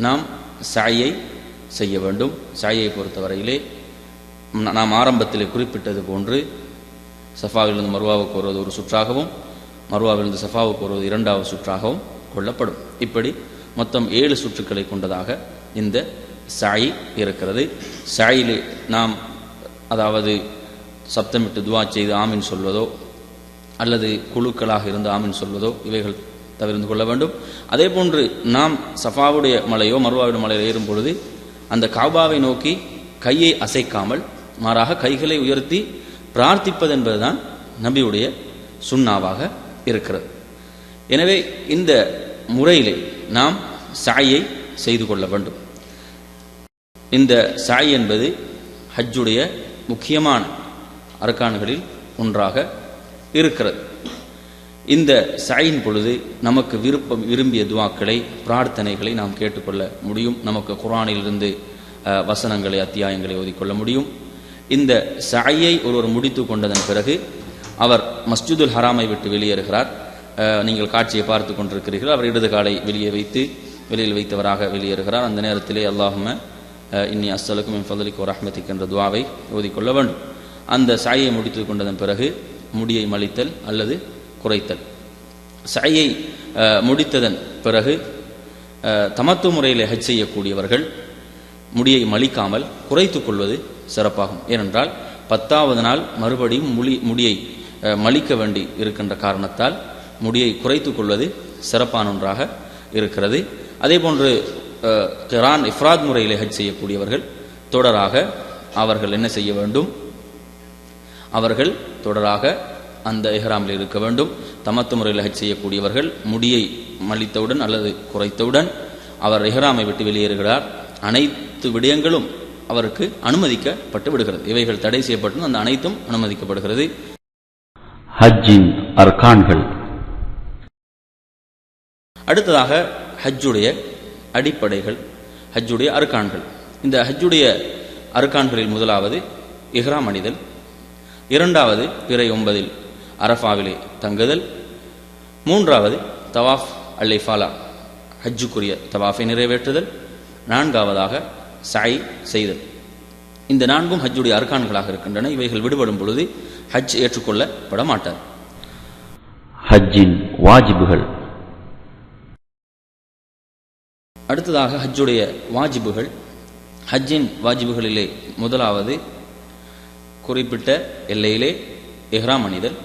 நாம் சாயை செய்ய வேண்டும். சாயை பொறுத்தவரையிலே நாம் ஆரம்பத்திலே குறிப்பிட்டது போன்று சஃபாவிலிருந்து மர்வாவுக்கு வருவது ஒரு சுற்றாகவும், மர்வாவிலிருந்து சஃபாவுக்கு வருவது 2வது சுற்றாகவும் கொள்ளப்படும். இப்படி மொத்தம் 7 சுற்றுக்களை கொண்டதாக இந்த சாய் இருக்கிறது. சாயிலே நாம் அதாவது சப்தமிட்டு துவா செய்து ஆமீன் சொல்வதோ அல்லது குழுக்களாக இருந்து ஆமீன் சொல்வதோ இவைகள் தவிர்த்து கொள்ள வேண்டும். அதே போன்று நாம் சஃபாவுடைய மலையோ மர்வாவுடைய மலையோ ஏறும் பொழுது அந்த காபாவை நோக்கி கையை அசைக்காமல் மாறாக கைகளை உயர்த்தி பிரார்த்திப்பது என்பதுதான் நபியுடைய சுன்னாவாக இருக்கிறது. எனவே இந்த முறையிலே நாம் சாயை செய்து கொள்ள வேண்டும். இந்த சாய் என்பது ஹஜ்ஜுடைய முக்கியமான அர்கான்களில் ஒன்றாக இருக்கிறது. இந்த சாயின் பொழுது நமக்கு விரும்பிய துவாக்களை, பிரார்த்தனைகளை நாம் கேட்டுக்கொள்ள முடியும். நமக்கு குர்ஆனிலிருந்து வசனங்களை, அத்தியாயங்களை ஓதிக்கொள்ள முடியும். இந்த சாயை ஒருவர் முடித்து கொண்டதன் பிறகு அவர் மஸ்ஜிதுல் ஹராமை விட்டு வெளியேறுகிறார். நீங்கள் காட்சியை பார்த்து கொண்டிருக்கிறீர்கள். அவர் இடது காலை வெளியில் வைத்தவராக வெளியேறுகிறார். அந்த நேரத்திலே அல்லாஹும்ம இன்னி அஸ்ஸலுக்கு மின் ஃபضலிக வ ரஹ்மதிக என்ற துஆவை ஓதிக்கொள்ள வேண்டும். அந்த சாயை முடித்து கொண்டதன் பிறகு முடியை மலித்தல் அல்லது குறைத்தல். சாயை முடித்ததன் பிறகு தமத்து முறையில் ஹஜ் செய்யக்கூடியவர்கள் முடியை மலிக்காமல் குறைத்துக் கொள்வது சிறப்பாகும். ஏனென்றால் 10வது நாள் மறுபடியும் முடியை மலிக்க வேண்டி இருக்கின்ற காரணத்தால் முடியை குறைத்துக் கொள்வது சிறப்பான ஒன்றாக இருக்கிறது. அதே போன்று கிரான் இஃப்ராத் முறையில் ஹஜ் செய்யக்கூடியவர்கள் தொடராக அவர்கள் என்ன செய்ய வேண்டும்? அவர்கள் தொடராக அந்த இஹ்ராமில் இருக்க வேண்டும். தமத்து முறையில் ஹஜ் செய்யக்கூடியவர்கள் முடியை மலித்தவுடன் அல்லது குறைத்தவுடன் அவர் இஹ்ராமை விட்டு வெளியேறுகிறார். அனைத்து விடயங்களும் அவருக்கு அனுமதிக்கப்பட்டு விடுகிறது. இவைகள் தடை செய்யப்பட்டு அந்த அனைத்தும் அனுமதிக்கப்படுகிறது. ஹஜ்ஜின் அர்கான்கள். அடுத்ததாக ஹஜ்ஜுடைய அடிப்படைகள், ஹஜ்ஜுடைய அர்கான்கள். இந்த ஹஜ்ஜுடைய அர்கான்களில் முதலாவது இஹ்ராம் அணிதல், 2வது பிறை 9 அரஃபாவிலே தங்குதல், 3வது தவாஃப் அல்-இஃபாலா ஹஜ்ஜுக்குரிய தவாஃபை நிறைவேற்றுதல், 4வதாக சாய் செய்தல். இந்த 4ம் ஹஜ்ஜுடைய அர்கான்களாக இருக்கின்றன. இவைகள் விடுபடும் பொழுது ஹஜ் ஏற்றுக்கொள்ளப்பட மாட்டார். ஹஜ்ஜின் வாஜிபுகள். அடுத்ததாக ஹஜ்ஜுடைய வாஜிபுகள். ஹஜ்ஜின் வாஜிபுகளிலே முதலாவது குறிப்பிட்ட எல்லையிலே இஹ்ராம் அணிதல்,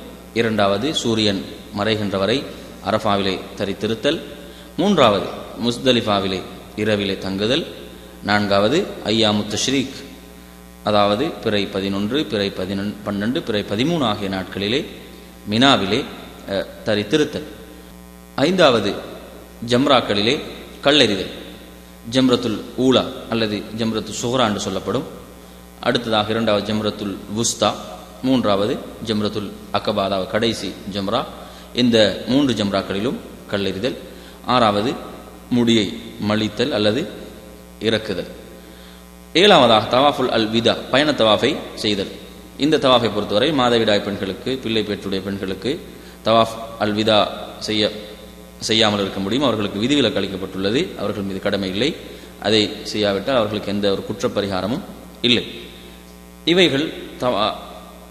2வது சூரியன் மறைகின்ற வரை அரஃபாவிலே தரித்திருத்தல், 3வது முஸ்தலிஃபாவிலே இரவிலே தங்குதல், 4வது ஐயாமு தஷ்ரீக் அதாவது பிறை 11, பிறை 12, பிறை 13 ஆகிய நாட்களிலே மினாவிலே தரித்திருத்தல், 5வது ஜம்ராக்களிலே கல்லெறிதல், ஜம்ரத்துல் ஊலா அல்லது ஜம்ரத்து சுஹ்ரா என்று சொல்லப்படும். அடுத்ததாக 2வது ஜம்ரத்துல் வுஸ்தா, 3வது ஜம்ரத்துல் அகபா அதாவது கடைசி ஜம்ரா. இந்த 3 ஜம்ராக்களிலும் கல்லெறிதல். 6வது முடியை மலித்தல் அல்லது இறக்குதல். 7வதாக தவாஃபுல் அல் விதா, பயண தவாஃபை செய்தல். இந்த தவாஃபை பொறுத்தவரை மாதவிடாய் பெண்களுக்கு, பிள்ளை பெற்றுடைய பெண்களுக்கு தவாஃப் அல் விதா செய்யாமல் இருக்க முடியும். அவர்களுக்கு விதிவிலக்கு அளிக்கப்பட்டுள்ளது. அவர்கள் மீது கடமை இல்லை. அதை செய்யாவிட்டால் அவர்களுக்கு எந்த ஒரு குற்றப்பரிகாரமும் இல்லை. இவைகள்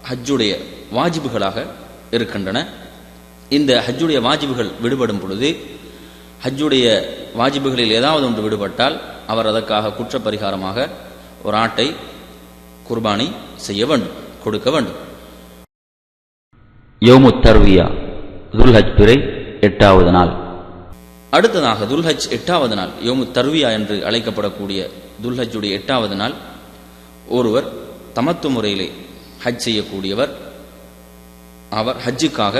ஹஜ்ஜுடைய வாஜிபுகளாக இருக்கின்றன. இந்த ஹஜ்ஜுடைய வாஜிபுகள் விடுபடும் பொழுது, ஹஜ்ஜுடைய வாஜிபுகளில் ஏதாவது ஒன்று விடுபட்டால் அவர் அதற்காக குற்றப்பரிகாரமாக ஒரு ஆட்டை குர்பானி செய்ய வேண்டும், கொடுக்க வேண்டும். யௌமு தர்வியா, துல்ஹஜ் பிறை 8வது நாள். அடுத்ததாக துல்ஹஜ் 8வது நாள், யௌமு தர்வியா என்று அழைக்கப்படக்கூடிய துல்ஹஜ்ஜுடைய 8வது நாள், ஒருவர் தமத்து முறையிலே ஹஜ் செய்யக்கூடியவர் அவர் ஹஜ்ஜுக்காக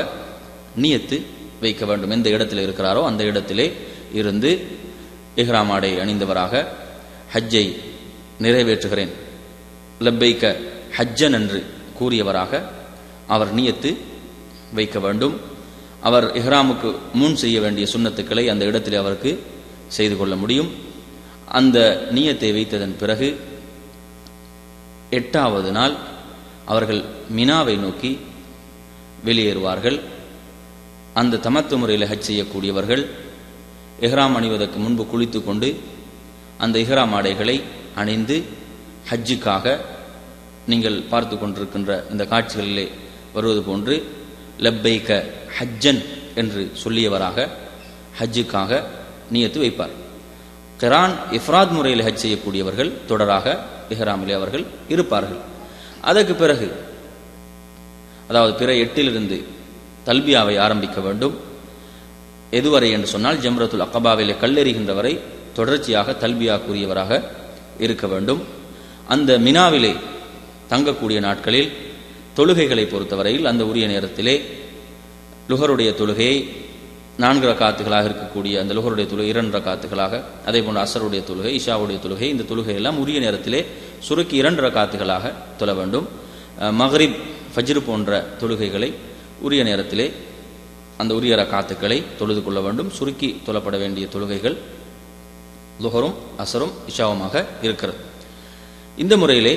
நியத்து வைக்க வேண்டும். எந்த இடத்தில் இருக்கிறாரோ அந்த இடத்திலே இருந்து இஹ்ராம் ஆடை அணிந்தவராக ஹஜ்ஜை நிறைவேற்றுகிறேன், லப்பைக்க ஹஜ்ஜன் என்று கூறியவராக அவர் நியத்து வைக்க வேண்டும். அவர் இஹ்ராமுக்கு முன் செய்ய வேண்டிய சுன்னத்துக்களை அந்த இடத்திலே அவருக்கு செய்து கொள்ள முடியும். அந்த நியத்தை வைத்ததன் பிறகு 8வது நாள் அவர்கள் மினாவை நோக்கி வெளியேறுவார்கள். அந்த தமத்து முறையில் ஹஜ் செய்யக்கூடியவர்கள் இஹ்ராம் அணிவதற்கு முன்பு குளித்து கொண்டு அந்த இஹ்ராம் ஆடைகளை அணிந்து ஹஜ்ஜுக்காக நீங்கள் பார்த்து கொண்டிருக்கின்ற இந்த காட்சிகளிலே வருவது போன்று லப்பைக்க ஹஜ்ஜன் என்று சொல்லியவராக ஹஜ்ஜுக்காக நியத்து வைப்பார். கிரான் இஃப்ராத் முறையில் ஹஜ் செய்யக்கூடியவர்கள் தொடராக இஹ்ராமிலே அவர்கள் இருப்பார்கள். அதற்கு பிறகு, அதாவது பிற 8லிருந்து தல்பியாவை ஆரம்பிக்க வேண்டும். எதுவரை என்று சொன்னால் ஜம்ரத்துல் அகபாவிலே கல்லெறிகின்ற வரை தொடர்ச்சியாக தல்பியா கூறியவராக இருக்க வேண்டும். அந்த மினாவிலே தங்கக்கூடிய நாட்களில் தொழுகைகளை பொறுத்தவரையில் அந்த உரிய நேரத்திலே லுஹருடைய தொழுகையை 4 ரக்காத்துகளாக இருக்கக்கூடிய அந்த லுஹருடைய தொழுகை 2 ரக்காத்துகளாக, அதே போன்ற அசருடைய தொழுகை, இஷாவுடைய தொழுகை, இந்த தொழுகை எல்லாம் உரிய நேரத்திலே சுருக்கி 2 ரக்காத்துகளாக தொழ வேண்டும். மக்ரிப், ஃபஜ்ர் போன்ற தொழுகைகளை உரிய நேரத்திலே அந்த உரிய ரக்காத்துக்களை தொழுது கொள்ள வேண்டும். சுருக்கி தொழப்பட வேண்டிய தொழுகைகள் லுஹரும் அசரும் இஷாவுமாக இருக்கிறது. இந்த முறையிலே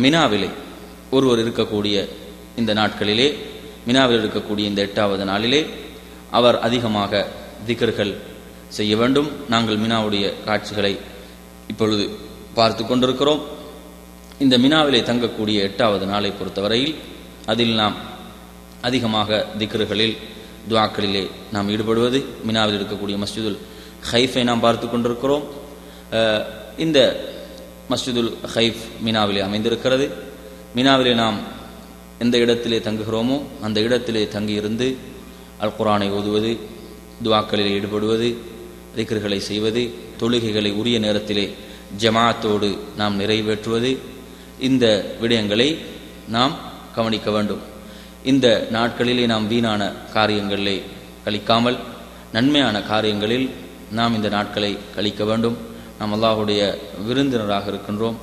மினாவிலே ஒருவர் இருக்கக்கூடிய இந்த நாட்களிலே, மினாவில் இருக்கக்கூடிய இந்த 8வது நாளிலே அவர் அதிகமாக திக்ர்கள் செய்ய வேண்டும். நாங்கள் மினாவுடைய காட்சிகளை இப்பொழுது பார்த்து கொண்டிருக்கிறோம். இந்த மினாவிலே தங்கக்கூடிய 8வது நாளை பொறுத்தவரையில் அதில் நாம் அதிகமாக திக்ர்களில், துஆக்களிலே நாம் ஈடுபடுவது. மினாவில் இருக்கக்கூடிய மஸ்ஜிதுல் ஹைஃபை நாம் பார்த்து கொண்டிருக்கிறோம். இந்த மஸ்ஜிதுல் ஹைஃப் மினாவிலே அமைந்திருக்கிறது. மினாவிலே நாம் எந்த இடத்திலே தங்குகிறோமோ அந்த இடத்திலே தங்கியிருந்து அல் குர்ஆனை ஓதுவது, துஆக்களில் ஈடுபடுவது, திக்ர்களை செய்வது, தொழுகைகளை உரிய நேரத்திலே ஜமாஅத்தோடு நாம் நிறைவேற்றுவது, இந்த விடயங்களை நாம் கவனிக்க வேண்டும். இந்த நாட்களிலே நாம் வீணான காரியங்களிலே கழிக்காமல் நன்மையான காரியங்களில் நாம் இந்த நாட்களை கழிக்க வேண்டும். நாம் அல்லாஹுடைய விருந்தினராக இருக்கின்றோம்.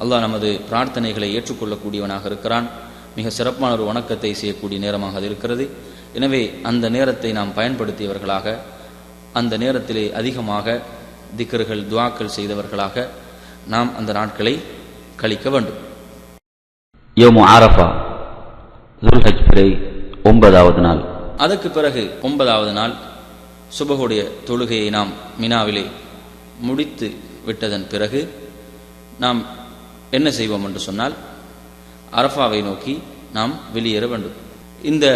அல்லாஹ் நமது பிரார்த்தனைகளை ஏற்றுக்கொள்ளக்கூடியவனாக இருக்கிறான். மிக சிறப்பான ஒரு வணக்கத்தை செய்யக்கூடிய நேரமாக அது இருக்கிறது. எனவே அந்த நேரத்தை நாம் பயன்படுத்தியவர்களாக, அந்த நேரத்திலே அதிகமாக திக்ர்கள், துஆக்கள் செய்தவர்களாக நாம் அந்த நாட்களை கழிக்க வேண்டும். யௌமு அரஃபா, துல்ஹஜ் பிறை 9வது நாள். அதற்கு பிறகு 9வது நாள் சுபஹுடைய தொழுகையை நாம் மினாவிலே முடித்து விட்டதன் பிறகு நாம் என்ன செய்வோம் என்று சொன்னால், அரஃபாவை நோக்கி நாம் வெளியேற வேண்டும். இந்த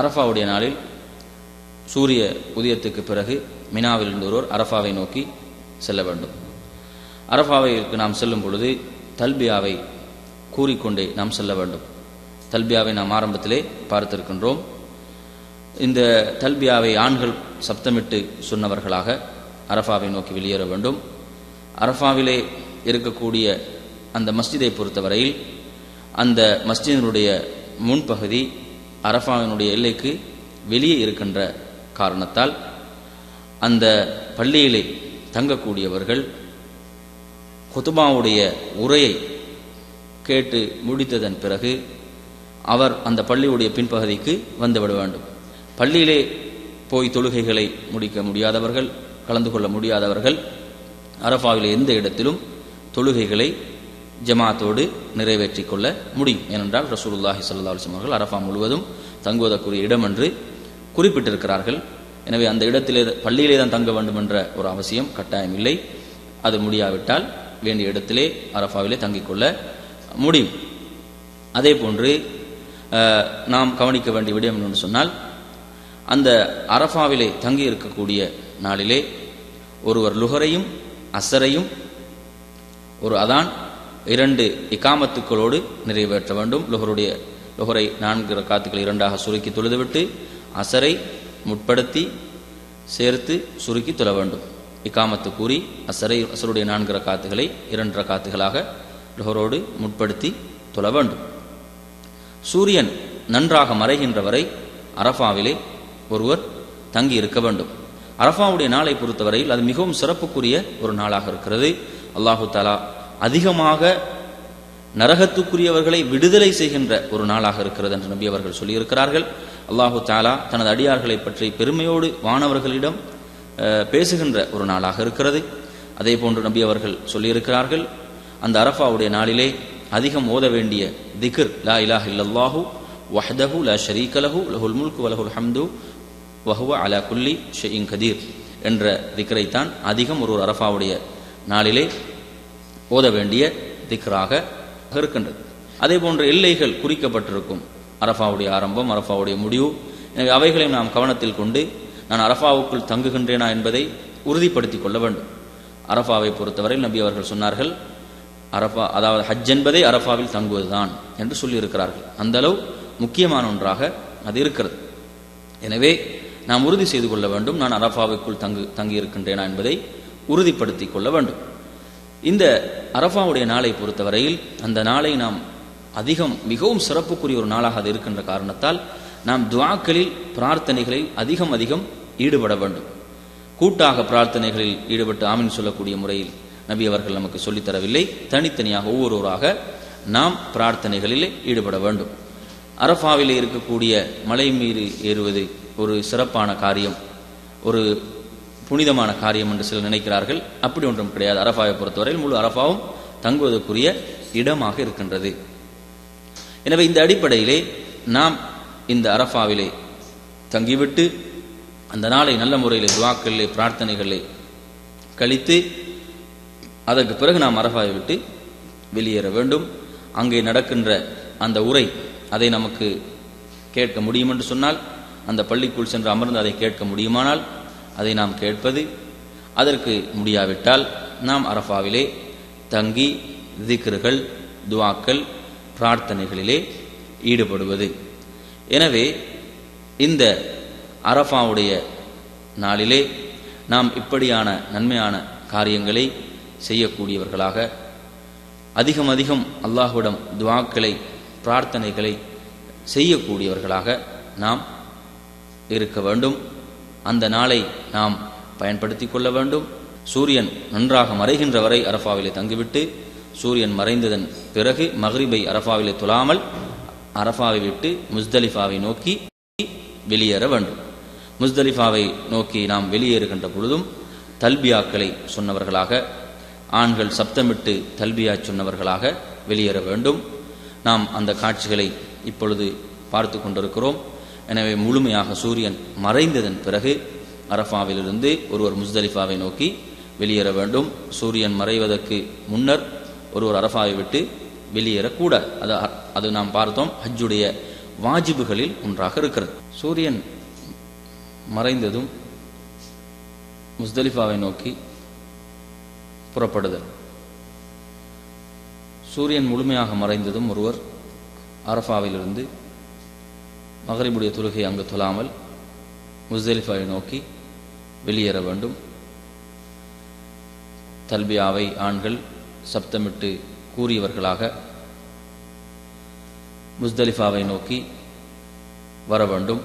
அரஃபாவுடைய நாளில் சூரிய உதயத்துக்கு பிறகு மினாவில் இருந்து ஒருவர் அரஃபாவை நோக்கி செல்ல வேண்டும். அரஃபாவைக்கு நாம் செல்லும் பொழுது தல்பியாவை கூறிக்கொண்டே நாம் செல்ல வேண்டும். தல்பியாவை நாம் ஆரம்பத்திலே பார்த்திருக்கின்றோம். இந்த தல்பியாவை ஆண்கள் சப்தமிட்டு சொன்னவர்களாக அரஃபாவை நோக்கி வெளியேற வேண்டும். அரஃபாவிலே இருக்கக்கூடிய அந்த மஸ்ஜிதை பொறுத்தவரையில் அந்த மஸ்ஜிதினுடைய முன்பகுதி அரஃபாவினுடைய எல்லைக்கு வெளியே இருக்கின்ற காரணத்தால் அந்த பள்ளியிலே தங்கக்கூடியவர்கள் குதுபாவுடைய உரையை கேட்டு முடித்ததன் பிறகு அவர் அந்த பள்ளியுடைய பின்பகுதிக்கு வந்துவிட வேண்டும். பள்ளியிலே போய் தொழுகைகளை முடிக்க முடியாதவர்கள், கலந்து கொள்ள முடியாதவர்கள் அரஃபாவிலே எந்த இடத்திலும் தொழுகைகளை ஜமாத்தோடு நிறைவேற்றிக் கொள்ள முடியும். ஏனென்றால் ரசூலுல்லாஹி ஸல்லல்லாஹு அலைஹி வஸல்லம் அவர்கள் அரஃபா முழுவதும் தங்குவதற்குரிய இடம் என்று குறிப்பிட்டிருக்கிறார்கள். எனவே அந்த இடத்திலே பள்ளியிலே தான் தங்க வேண்டும் என்ற ஒரு அவசியம் கட்டாயம் இல்லை. அது முடியாவிட்டால் வேண்டிய இடத்திலே அரஃபாவிலே தங்கிக் கொள்ள முடியும். அதே போன்று நாம் கவனிக்க வேண்டிய விடயம் என்று சொன்னால், அந்த அரஃபாவிலே தங்கி இருக்கக்கூடிய நாளிலே ஒருவர் லுஹரையும் அசரையும் ஒரு அதான் 2 இகாமத்துக்களோடு நிறைவேற்ற வேண்டும். லுஹரை 4 ரக்காத்துக்களை 2ஆக சுருக்கி தொழுதுவிட்டு அசரை முற்படுத்தி சேர்த்து சுருக்கி தொழ வேண்டும். இகாமத்து கூறி அசருடைய 4 ரக்காத்துகளை 2 ரக்காத்துகளாக லுஹரோடு முற்படுத்தி தொழ வேண்டும். சூரியன் நன்றாக மறைகின்ற வரை அரஃபாவிலே ஒருவர் தங்கி இருக்க வேண்டும். அரஃபாவுடைய நாளை பொறுத்தவரையில் அது மிகவும் சிறப்புக்குரிய ஒரு நாளாக இருக்கிறது. அல்லாஹு தஆலா அதிகமாக நரகத்துக்குரியவர்களை விடுதலை செய்கின்ற ஒரு நாளாக இருக்கிறது என்று நபி அவர்கள் சொல்லியிருக்கிறார்கள். அல்லாஹு தஆலா தனது அடியார்களை பற்றி பெருமையோடு வானவர்களிடம் பேசுகின்ற ஒரு நாளாக இருக்கிறது. அதே போன்று நபி அவர்கள் சொல்லியிருக்கிறார்கள், அந்த அரஃபாவுடைய நாளிலே அதிகம் ஓத வேண்டிய திக்ர் லா இலாஹ இல்லல்லாஹு வஹ்தஹு லா ஷரீக லஹு லஹுல் முல்கு வலஹுல் ஹம்து வஹுவ அலா குல்லி ஷைஇன் கதீர் என்ற திக்ரைத்தான் அதிகம் ஒரு அரஃபாவுடைய நாளிலே ஓத வேண்டிய திக்ராக இருக்கின்றது. அதே போன்ற எல்லைகள் குறிக்கப்பட்டிருக்கும், அரஃபாவுடைய ஆரம்பம், அரஃபாவுடைய முடிவு. எனவே அவைகளை நாம் கவனத்தில் கொண்டு நான் அரஃபாவுக்குள் தங்குகின்றேனா என்பதை உறுதிப்படுத்திக் கொள்ள வேண்டும். அரஃபாவை பொறுத்தவரை நபி அவர்கள் சொன்னார்கள், அரஃபா அதாவது ஹஜ் என்பதே அரஃபாவில் தங்குவதுதான் என்று சொல்லியிருக்கிறார்கள். அந்த அளவு முக்கியமான ஒன்றாக அது இருக்கிறது. எனவே நாம் உறுதி செய்து கொள்ள வேண்டும், நான் அரஃபாவுக்குள் தங்கி இருக்கின்றேனா என்பதை உறுதிப்படுத்திக் கொள்ள வேண்டும். இந்த அரஃபாவுடைய நாளை பொறுத்தவரையில் அந்த நாளை நாம் மிகவும் சிறப்புக்குரிய ஒரு நாளாக அது இருக்கின்ற காரணத்தால் நாம் துஆக்களில் பிரார்த்தனைகளில் அதிகம் ஈடுபட வேண்டும். கூட்டாக பிரார்த்தனைகளில் ஈடுபட்டு ஆமீன் சொல்லக்கூடிய முறையில் நபி அவர்கள் நமக்கு சொல்லித்தரவில்லை. தனித்தனியாக ஒவ்வொருவராக நாம் பிரார்த்தனைகளில் ஈடுபட வேண்டும். அரஃபாவிலே இருக்கக்கூடிய மலை மீது ஏறுவது ஒரு சிறப்பான காரியம், ஒரு புனிதமான காரியம் என்று சிலர் நினைக்கிறார்கள். அப்படி ஒன்றும் கிடையாது. அரஃபாவை பொறுத்தவரையில் முழு அரஃபாவும் தங்குவதற்குரிய இடமாக இருக்கின்றது. எனவே இந்த அடிப்படையிலே நாம் இந்த அரஃபாவிலே தங்கிவிட்டு அந்த நாளை நல்ல முறையிலே துஆக்களிலே பிரார்த்தனைகளை கழித்து அதற்கு பிறகு நாம் அரஃபாவை விட்டு வெளியேற வேண்டும். அங்கே நடக்கின்ற அந்த உரை அதை நமக்கு கேட்க முடியும் என்று சொன்னால், அந்த பள்ளிக்குள் சென்று அமர்ந்து அதை கேட்க முடியுமானால் அதை நாம் கேட்பது. அதற்கு முடியாவிட்டால் நாம் அரஃபாவிலே தங்கி திக்ருகள், துஆக்கள், பிரார்த்தனைகளிலே ஈடுபடுவது. எனவே இந்த அரஃபாவுடைய நாளிலே நாம் இப்படியான நன்மையான காரியங்களை செய்யக்கூடியவர்களாக அதிகம் அல்லாஹ்விடம் துஆக்களை, பிரார்த்தனைகளை செய்யக்கூடியவர்களாக நாம் இருக்க வேண்டும். அந்த நாளை நாம் பயன்படுத்திக் கொள்ள வேண்டும். சூரியன் நன்றாக மறைகின்ற வரை அரஃபாவிலே தங்கிவிட்டு சூரியன் மறைந்ததன் பிறகு மக்ரிபை அரஃபாவிலே தொழாமல் அரஃபாவை விட்டு முஸ்தலிஃபாவை நோக்கி வெளியேற வேண்டும். முஸ்தலிஃபாவை நோக்கி நாம் வெளியேறுகின்ற பொழுதும் தல்பியாக்களை சொன்னவர்களாக, ஆண்கள் சப்தமிட்டு தல்பியா சொன்னவர்களாக வெளியேற வேண்டும். நாம் அந்த காட்சிகளை இப்பொழுது பார்த்து கொண்டிருக்கிறோம். எனவே முழுமையாக சூரியன் மறைந்ததன் பிறகு அரஃபாவிலிருந்து ஒருவர் முஸ்தலிஃபாவை நோக்கி வெளியேற வேண்டும். சூரியன் மறைவதற்கு முன்னர் ஒருவர் அரஃபாவை விட்டு வெளியேறக்கூடாது. அது நாம் பார்த்தோம், ஹஜ்ஜுடைய வாஜிபுகளில் ஒன்றாக இருக்கிறது. சூரியன் மறைந்ததும் முஸ்தலிஃபாவை நோக்கி புறப்படுதல். சூரியன் முழுமையாக மறைந்ததும் ஒருவர் அரஃபாவிலிருந்து மக்ரிபுடைய தொழுகை அங்கு தொழாமல் முஸ்தலிஃபாவை நோக்கி வெளியேற வேண்டும். தல்பியாவை ஆண்கள் சப்தமிட்டு கூறியவர்களாக முஸ்தலிஃபாவை நோக்கி வர வேண்டும்.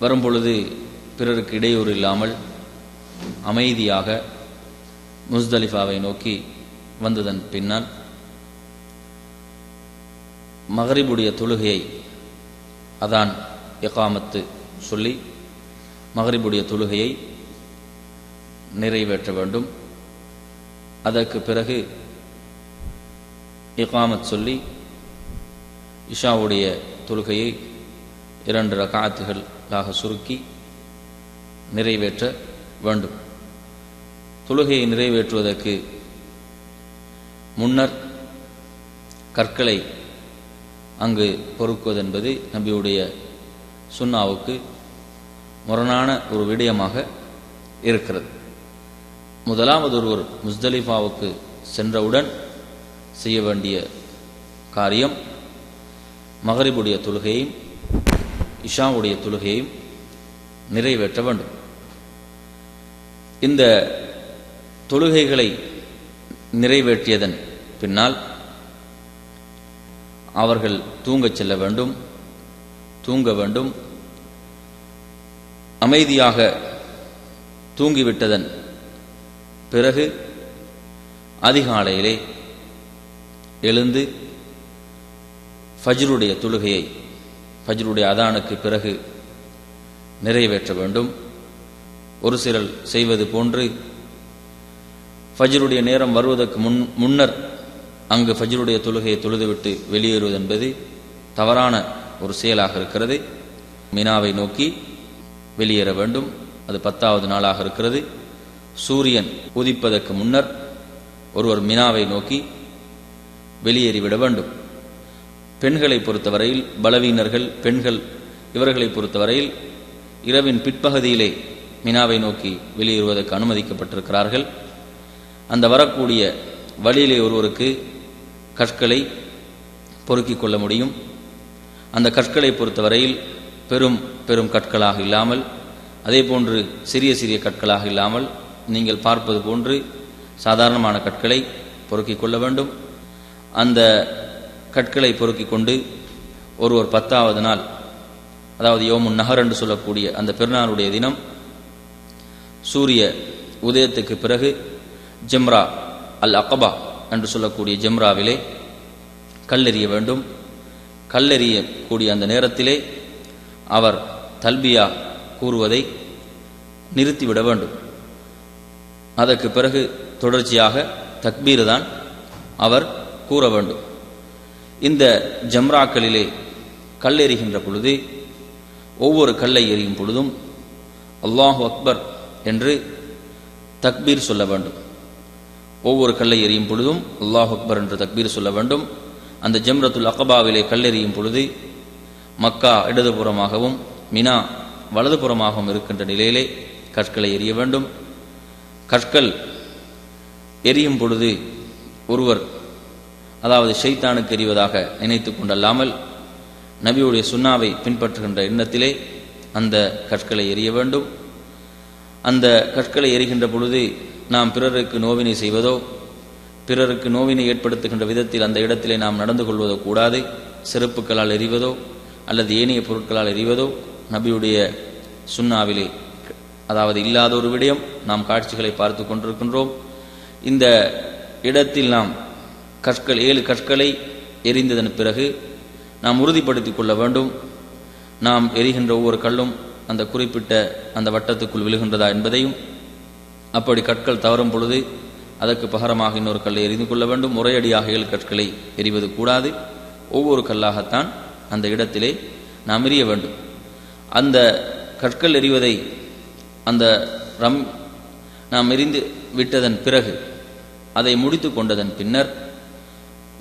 வரும்பொழுது பிறருக்கு இடையூறு இல்லாமல் அமைதியாக முஸ்தலிஃபாவை நோக்கி வந்ததன் பின்னால் மக்ரிபுடைய தொழுகையை அதான் இகாமத்து சொல்லி மகரிபுடைய தொழுகையை நிறைவேற்ற வேண்டும். அதற்கு பிறகு இகாமத் சொல்லி இஷாவுடைய தொழுகையை 2 ரகாத்துகளாக சுருக்கி நிறைவேற்ற வேண்டும். தொழுகையை நிறைவேற்றுவதற்கு முன்னர் கற்களை அங்கு பொறுக்குவதென்பது நபியுடைய சுன்னாவுக்கு முரணான ஒரு விடயமாக இருக்கிறது. முதலாவது ஒருவர் முஸ்தலிஃபாவுக்கு சென்றவுடன் செய்ய வேண்டிய காரியம் மகரிபுடைய தொழுகையையும் இஷாவுடைய தொழுகையையும் நிறைவேற்ற வேண்டும். இந்த தொழுகைகளை நிறைவேற்றியதன் பின்னால் அவர்கள் தூங்கச் செல்ல வேண்டும், தூங்க வேண்டும். அமைதியாக தூங்கிவிட்டதன் பிறகு அதிகாலையிலே எழுந்து ஃபஜ்ருடைய தொழுகையை ஃபஜ்ருடைய அதானுக்கு பிறகு நிறைவேற்ற வேண்டும். ஒரு சிலர் செய்வது போன்று ஃபஜ்ருடைய நேரம் வருவதற்கு முன்னர் அங்கு ஃபஜ்ருடைய தொழுகையை தொழுதுவிட்டு வெளியேறுவது என்பது தவறான ஒரு செயலாக இருக்கிறது. மினாவை நோக்கி வெளியேற வேண்டும். அது 10வது நாளாக இருக்கிறது. சூரியன் உதிப்பதற்கு முன்னர் ஒருவர் மினாவை நோக்கி வெளியேறிவிட வேண்டும். பெண்களை பொறுத்தவரையில் பலவீனர்கள் பெண்கள் இவர்களை பொறுத்தவரையில் இரவின் பிற்பகுதியிலே மினாவை நோக்கி வெளியேறுவதற்கு அனுமதிக்கப்பட்டிருக்கிறார்கள். அந்த வரக்கூடிய வழியிலே ஒருவருக்கு கற்களை பொறுக்கிக் கொள்ள முடியும். அந்த கற்களை பொறுத்தவரையில் பெரும் பெரும் கற்களாக இல்லாமல், அதே போன்று சிறிய சிறிய கற்களாக இல்லாமல், நீங்கள் பார்ப்பது போன்று சாதாரணமான கற்களை பொறுக்கிக் கொள்ள வேண்டும். அந்த கற்களை பொறுக்கிக் கொண்டு ஒருவர் 10வது நாள், அதாவது யோமுன் நஹர் என்று சொல்லக்கூடிய அந்த பெருநாளுடைய தினம் சூரிய உதயத்துக்கு பிறகு ஜம்ரா அல் அகபா என்று சொல்லக்கூடிய ஜம்ராவிலே கல்லெறிய வேண்டும். கல்லெறியக்கூடிய அந்த நேரத்திலே அவர் தல்பியா கூறுவதை நிறுத்திவிட வேண்டும். அதற்கு பிறகு தொடர்ச்சியாக தக்பீர் தான் அவர் கூற வேண்டும். இந்த ஜம்ராக்களிலே கல்லெறிகின்ற பொழுது ஒவ்வொரு கல்லை எறியும் பொழுதும் அல்லாஹு அக்பர் என்று தக்பீர் சொல்ல வேண்டும். ஒவ்வொரு கல்லை எறியும் பொழுதும் அல்லாஹு அக்பர் என்று தக்பீர் சொல்ல வேண்டும். அந்த ஜம்ரத்துல் அகபாவிலே கல்லெறியும் பொழுது மக்கா இடதுபுறமாகவும் மினா வலதுபுறமாகவும் இருக்கின்ற நிலையிலே கற்களை எறிய வேண்டும். கற்கள் எரியும் பொழுது ஒருவர், அதாவது ஷைத்தானுக்கு எறிவதாக நினைத்து கொண்டல்லாமல் நபியுடைய சுன்னாவை பின்பற்றுகின்ற எண்ணத்திலே அந்த கற்களை எறிய வேண்டும். அந்த கற்களை எரிகின்ற பொழுது நாம் பிறருக்கு நோவினை செய்வதோ, பிறருக்கு நோவினை ஏற்படுத்துகின்ற விதத்தில் அந்த இடத்திலே நாம் நடந்து கொள்வதோ கூடாது. செருப்புக்களால் எறிவதோ அல்லது ஏனைய பொருட்களால் எறிவதோ நபியுடைய சுன்னாவிலே, அதாவது இல்லாத ஒரு விடயம். நாம் காட்சிகளை பார்த்து கொண்டிருக்கின்றோம். இந்த இடத்தில் நாம் 7 கற்களை எரிந்ததன் பிறகு நாம் உறுதிப்படுத்திக் கொள்ள வேண்டும், நாம் எரிகின்ற ஒவ்வொரு கல்லும் அந்த குறிப்பிட்ட அந்த வட்டத்துக்குள் விழுகின்றதா என்பதையும். அப்படி கற்கள் தவறும் பொழுது அதற்கு பகரமாக இன்னொரு கல்லை எரிந்து கொள்ள வேண்டும். முறையடியாக 7 கற்களை எறிவது கூடாது. ஒவ்வொரு கல்லாகத்தான் அந்த இடத்திலே நாம் எறிய வேண்டும். அந்த கற்கள் எறிவதை அந்த நாம் எரிந்து விட்டதன் பிறகு அதை முடித்து கொண்டதன் பின்னர்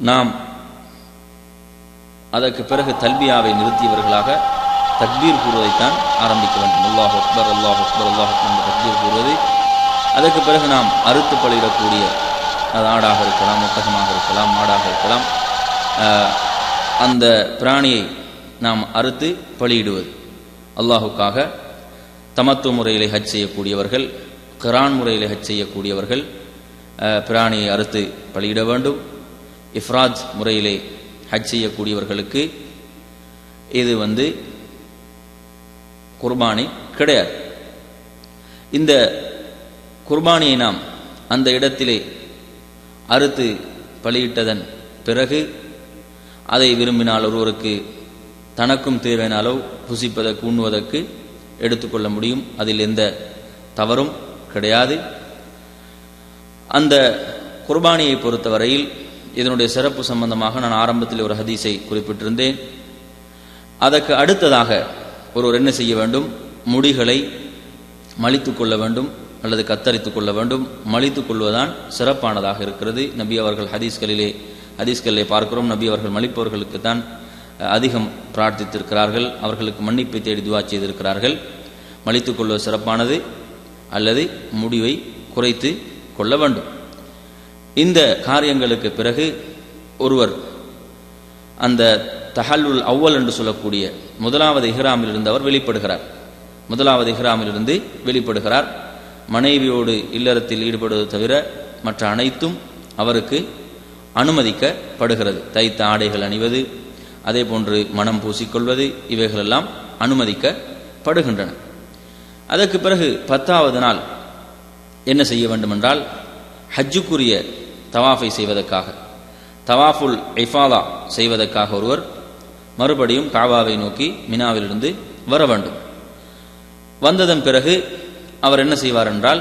நாம் அதற்கு பிறகு தல்பியாவை நிறுத்தியவர்களாக தக்பீர் கூறுவதைத்தான் ஆரம்பிக்க வேண்டும். அல்லாஹ் அக்பர் அல்லாஹ் அக்பர் அல்லாஹ் அக்பர் என்ற தக்பீர் கூறுவது. அதற்கு பிறகு நாம் அறுத்து பலியிடக்கூடிய, அது ஆடாக இருக்கலாம், ஒட்டகமாக இருக்கலாம், மாடாக இருக்கலாம், அந்த பிராணியை நாம் அறுத்து பலியிடுவது. அல்லாஹுக்காக தமத்து முறையிலே ஹஜ் செய்யக்கூடியவர்கள், கிரான் முறையிலே ஹஜ் செய்யக்கூடியவர்கள் பிராணியை அறுத்து பலியிட வேண்டும். இஃப்ராத் முறையிலே ஹஜ் செய்யக்கூடியவர்களுக்கு இது குர்பானி கிடையாது. இந்த குர்பானியை நாம் அந்த இடத்திலே அறுத்து பலியிட்டதன் பிறகு அதை விரும்பினால் ஒருவருக்கு தனக்கும் தேவையான அளவு புசிப்பதற்கு உண்ணுவதற்கு எடுத்துக்கொள்ள முடியும். அதில் எந்த தவறும் கிடையாது. அந்த குர்பானியை பொறுத்தவரையில் இதனுடைய சிறப்பு சம்பந்தமாக நான் ஆரம்பத்தில் ஒரு ஹதீஸை குறிப்பிட்டிருந்தேன். அதற்கு அடுத்ததாக ஒருவர் என்ன செய்ய வேண்டும்? முடிகளை மலித்து கொள்ள வேண்டும் அல்லது கத்தரித்து கொள்ள வேண்டும். மலித்து கொள்வதுதான் சிறப்பானதாக இருக்கிறது. நபி அவர்கள் ஹதீஸ்களிலே பார்க்கிறோம், நபி அவர்கள் மலிப்பவர்களுக்கு தான் அதிகம் பிரார்த்தித்திருக்கிறார்கள், அவர்களுக்கு மன்னிப்பை தேடி துவா செய்திருக்கிறார்கள். மலித்து கொள்வது சிறப்பானது அல்லது முடிவை குறைத்து கொள்ள வேண்டும். இந்த காரியங்களுக்கு பிறகு ஒருவர் அந்த தஹல்லுல் அவ்வல் என்று சொல்லக்கூடிய முதலாவது இஹ்ராமில் இருந்து அவர் வெளிப்படுகிறார். மனைவியோடு இல்லறத்தில் ஈடுபடுவது தவிர மற்ற அனைத்தும் அவருக்கு அனுமதிக்கப்படுகிறது. தைத்த ஆடைகள் அணிவது, அதே போன்று மனம் பூசிக்கொள்வது, இவைகளெல்லாம் அனுமதிக்கப்படுகின்றன. அதற்கு பிறகு 10வது நாள் என்ன செய்ய வேண்டும் என்றால், ஹஜ்ஜுக்குரிய தவாஃபை செய்வதற்காக, தவாஃபுல் இஃபாதா செய்வதற்காக ஒருவர் மறுபடியும் காபாவை நோக்கி மினாவிலிருந்து வர வேண்டும். வந்ததன் பிறகு அவர் என்ன செய்வார் என்றால்,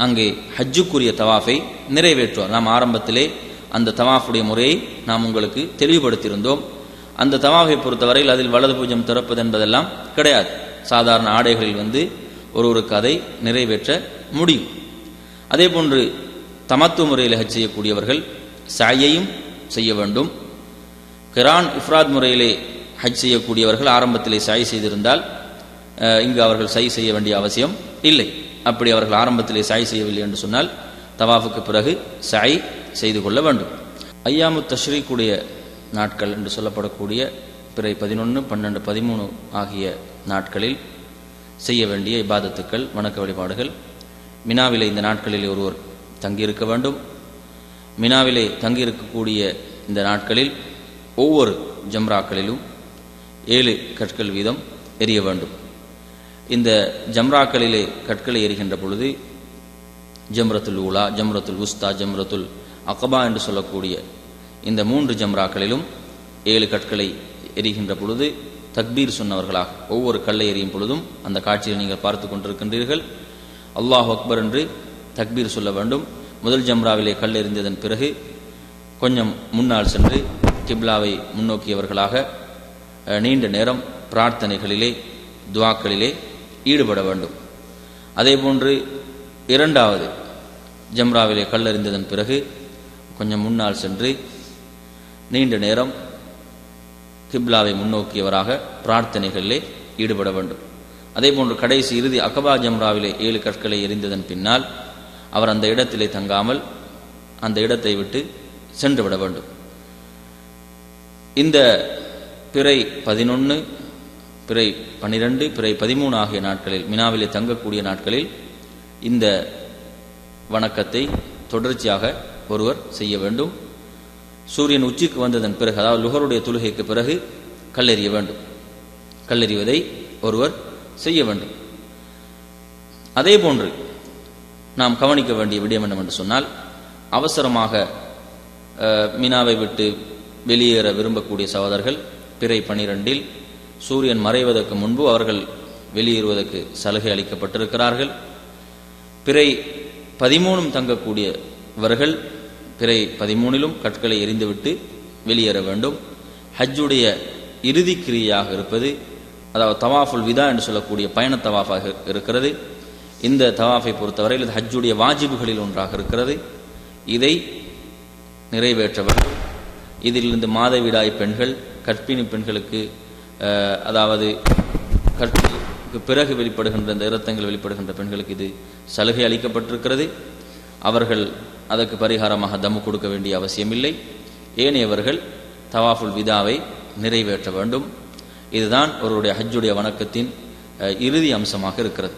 அங்கே ஹஜ்ஜுக்குரிய தவாஃபை நிறைவேற்றுவார். நாம் ஆரம்பத்திலே அந்த தவாஃபுடைய முறையை நாம் உங்களுக்கு தெளிவுபடுத்தியிருந்தோம். அந்த தவாஃபை பொறுத்தவரையில் அதில் வலது பூஜ்யம் திறப்பது என்பதெல்லாம் கிடையாது. சாதாரண ஆடைகளில் ஒருவருக்கு அதை நிறைவேற்ற முடியும். அதே போன்று தமத்து முறையில் ஹஜ் செய்யக்கூடியவர்கள் சாயையும் செய்ய வேண்டும். கிரான் இஃப்ராத் முறையிலே ஹஜ் செய்யக்கூடியவர்கள் ஆரம்பத்திலே சாய் செய்திருந்தால் இங்கு அவர்கள் சை செய்ய வேண்டிய அவசியம் இல்லை. அப்படி அவர்கள் ஆரம்பத்திலே சாய் செய்யவில்லை என்று சொன்னால் தவாஃபுக்கு பிறகு சாய் செய்து கொள்ள வேண்டும். ஐயாமு தஷ்ரீக்குடைய நாட்கள் என்று சொல்லப்படக்கூடிய பிறை 11, 12, 13 ஆகிய நாட்களில் செய்ய வேண்டிய இபாதத்துக்கள், வணக்க வழிபாடுகள். மினாவிலே இந்த நாட்களில் ஒருவர் தங்கியிருக்க வேண்டும். மினாவிலே தங்கியிருக்கக்கூடிய இந்த நாட்களில் ஒவ்வொரு ஜம்ராக்களிலும் 7 கற்கள் வீதம் எரிய வேண்டும். இந்த ஜம்ராக்களிலே கற்களை எரிகின்ற பொழுது ஜம்ரத்துல் ஊலா, ஜம்ரத்துல் உஸ்தா, ஜம்ரத்துல் அகபா என்று சொல்லக்கூடிய இந்த 3 ஜம்ராக்களிலும் 7 கற்களை எரிகின்ற பொழுது தக்பீர் சொன்னவர்களாக ஒவ்வொரு கல்லை எறியும் பொழுதும் அந்த காட்சியை நீங்கள் பார்த்து கொண்டிருக்கின்றீர்கள். அல்லாஹ் அக்பர் என்று தக்பீர் சொல்ல வேண்டும். முதல் ஜம்ராவிலே கல் எறிந்ததன் பிறகு கொஞ்சம் முன்னால் சென்று கிப்லாவை முன்னோக்கியவர்களாக நீண்ட நேரம் பிரார்த்தனைகளிலே, துவாக்களிலே ஈடுபட வேண்டும். அதே போன்று 2வது ஜம்ராவிலே கல் எறிந்ததன் பிறகு கொஞ்சம் முன்னால் சென்று நீண்ட நேரம் கிப்லாவை முன்னோக்கியவராக பிரார்த்தனைகளிலே ஈடுபட வேண்டும். அதே போன்று கடைசி இறுதி அகபா ஜம்ராவிலே 7 கற்களை எறிந்ததன் பின்னால் அவர் அந்த இடத்திலே தங்காமல் அந்த இடத்தை விட்டு சென்று விட வேண்டும். இந்த பிறை 11, பிறை 12, பிறை 13 ஆகிய நாட்களில், மினாவிலே தங்கக்கூடிய நாட்களில் இந்த வணக்கத்தை தொடர்ச்சியாக ஒருவர் செய்ய வேண்டும். சூரியன் உச்சிக்கு வந்ததன் பிறகு, அதாவது லுஹருடைய தொழுகைக்கு பிறகு கல்லெறிய வேண்டும். கல்லெறிவதை ஒருவர் செய்ய வேண்டும். அதே போன்று நாம் கவனிக்க வேண்டிய விடயம் என்னவென்று சொன்னால், அவசரமாக மினாவை விட்டு வெளியேற விரும்பக்கூடிய சகோதரர்கள் பிறை 12இல் சூரியன் மறைவதற்கு முன்பு அவர்கள் வெளியேறுவதற்கு சலுகை அளிக்கப்பட்டிருக்கிறார்கள். பிறை 13 தங்கக்கூடியவர்கள் பிறை 13லும் கற்களை எறிந்துவிட்டு வெளியேற வேண்டும். ஹஜ்ஜுடைய இறுதி கிரியாக இருப்பது, அதாவது தவாஃபுல் விதா என்று சொல்லக்கூடிய பயண தவாஃபாக இருக்கிறது. இந்த தவாஃபை பொறுத்தவரையில் இது ஹஜ்ஜுடைய வாஜிபுகளில் ஒன்றாக இருக்கிறது. இதை நிறைவேற்ற வேண்டும். இதிலிருந்து மாதவிடாய் பெண்கள், கர்ப்பிணி பெண்களுக்கு, அதாவது கற்பிக்கு பிறகு வெளிப்படுகின்ற இந்த இரத்தங்கள் வெளிப்படுகின்ற பெண்களுக்கு இது சலுகை அளிக்கப்பட்டிருக்கிறது. அவர்கள் அதற்கு பரிகாரமாக தம்மு கொடுக்க வேண்டிய அவசியமில்லை. ஏனையவர்கள் தவாஃபுல் விதாவை நிறைவேற்ற வேண்டும். இதுதான் ஒருவருடைய ஹஜ்ஜுடைய வணக்கத்தின் இறுதி அம்சமாக இருக்கிறது.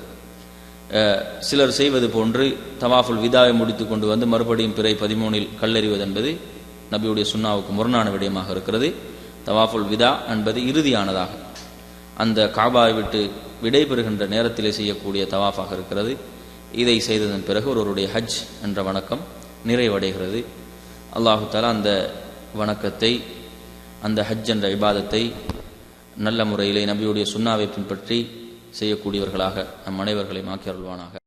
சிலர் செய்வது போன்று தவாஃபுல் விதாவை முடித்து கொண்டு வந்து மறுபடியும் பிறை 13இல் கல்லெறிவது என்பது நபியுடைய சுன்னாவுக்கு முரணான விடயமாக இருக்கிறது. தவாஃபுல் விதா என்பது இறுதியானதாக அந்த காபாவை விட்டு விடைபெறுகின்ற நேரத்திலே செய்யக்கூடிய தவாஃபாக இருக்கிறது. இதை செய்ததன் பிறகு ஒருவருடைய ஹஜ் என்ற வணக்கம் நிறைவடைகிறது. அல்லாஹு தஆலா அந்த வணக்கத்தை, அந்த ஹஜ் என்ற இபாதத்தை நல்ல முறையிலே நபியுடைய சுன்னாவை பின்பற்றி செய்யக்கூடியவர்களாக நம் அனைவர்களை மாக்கி அருள்வானாக.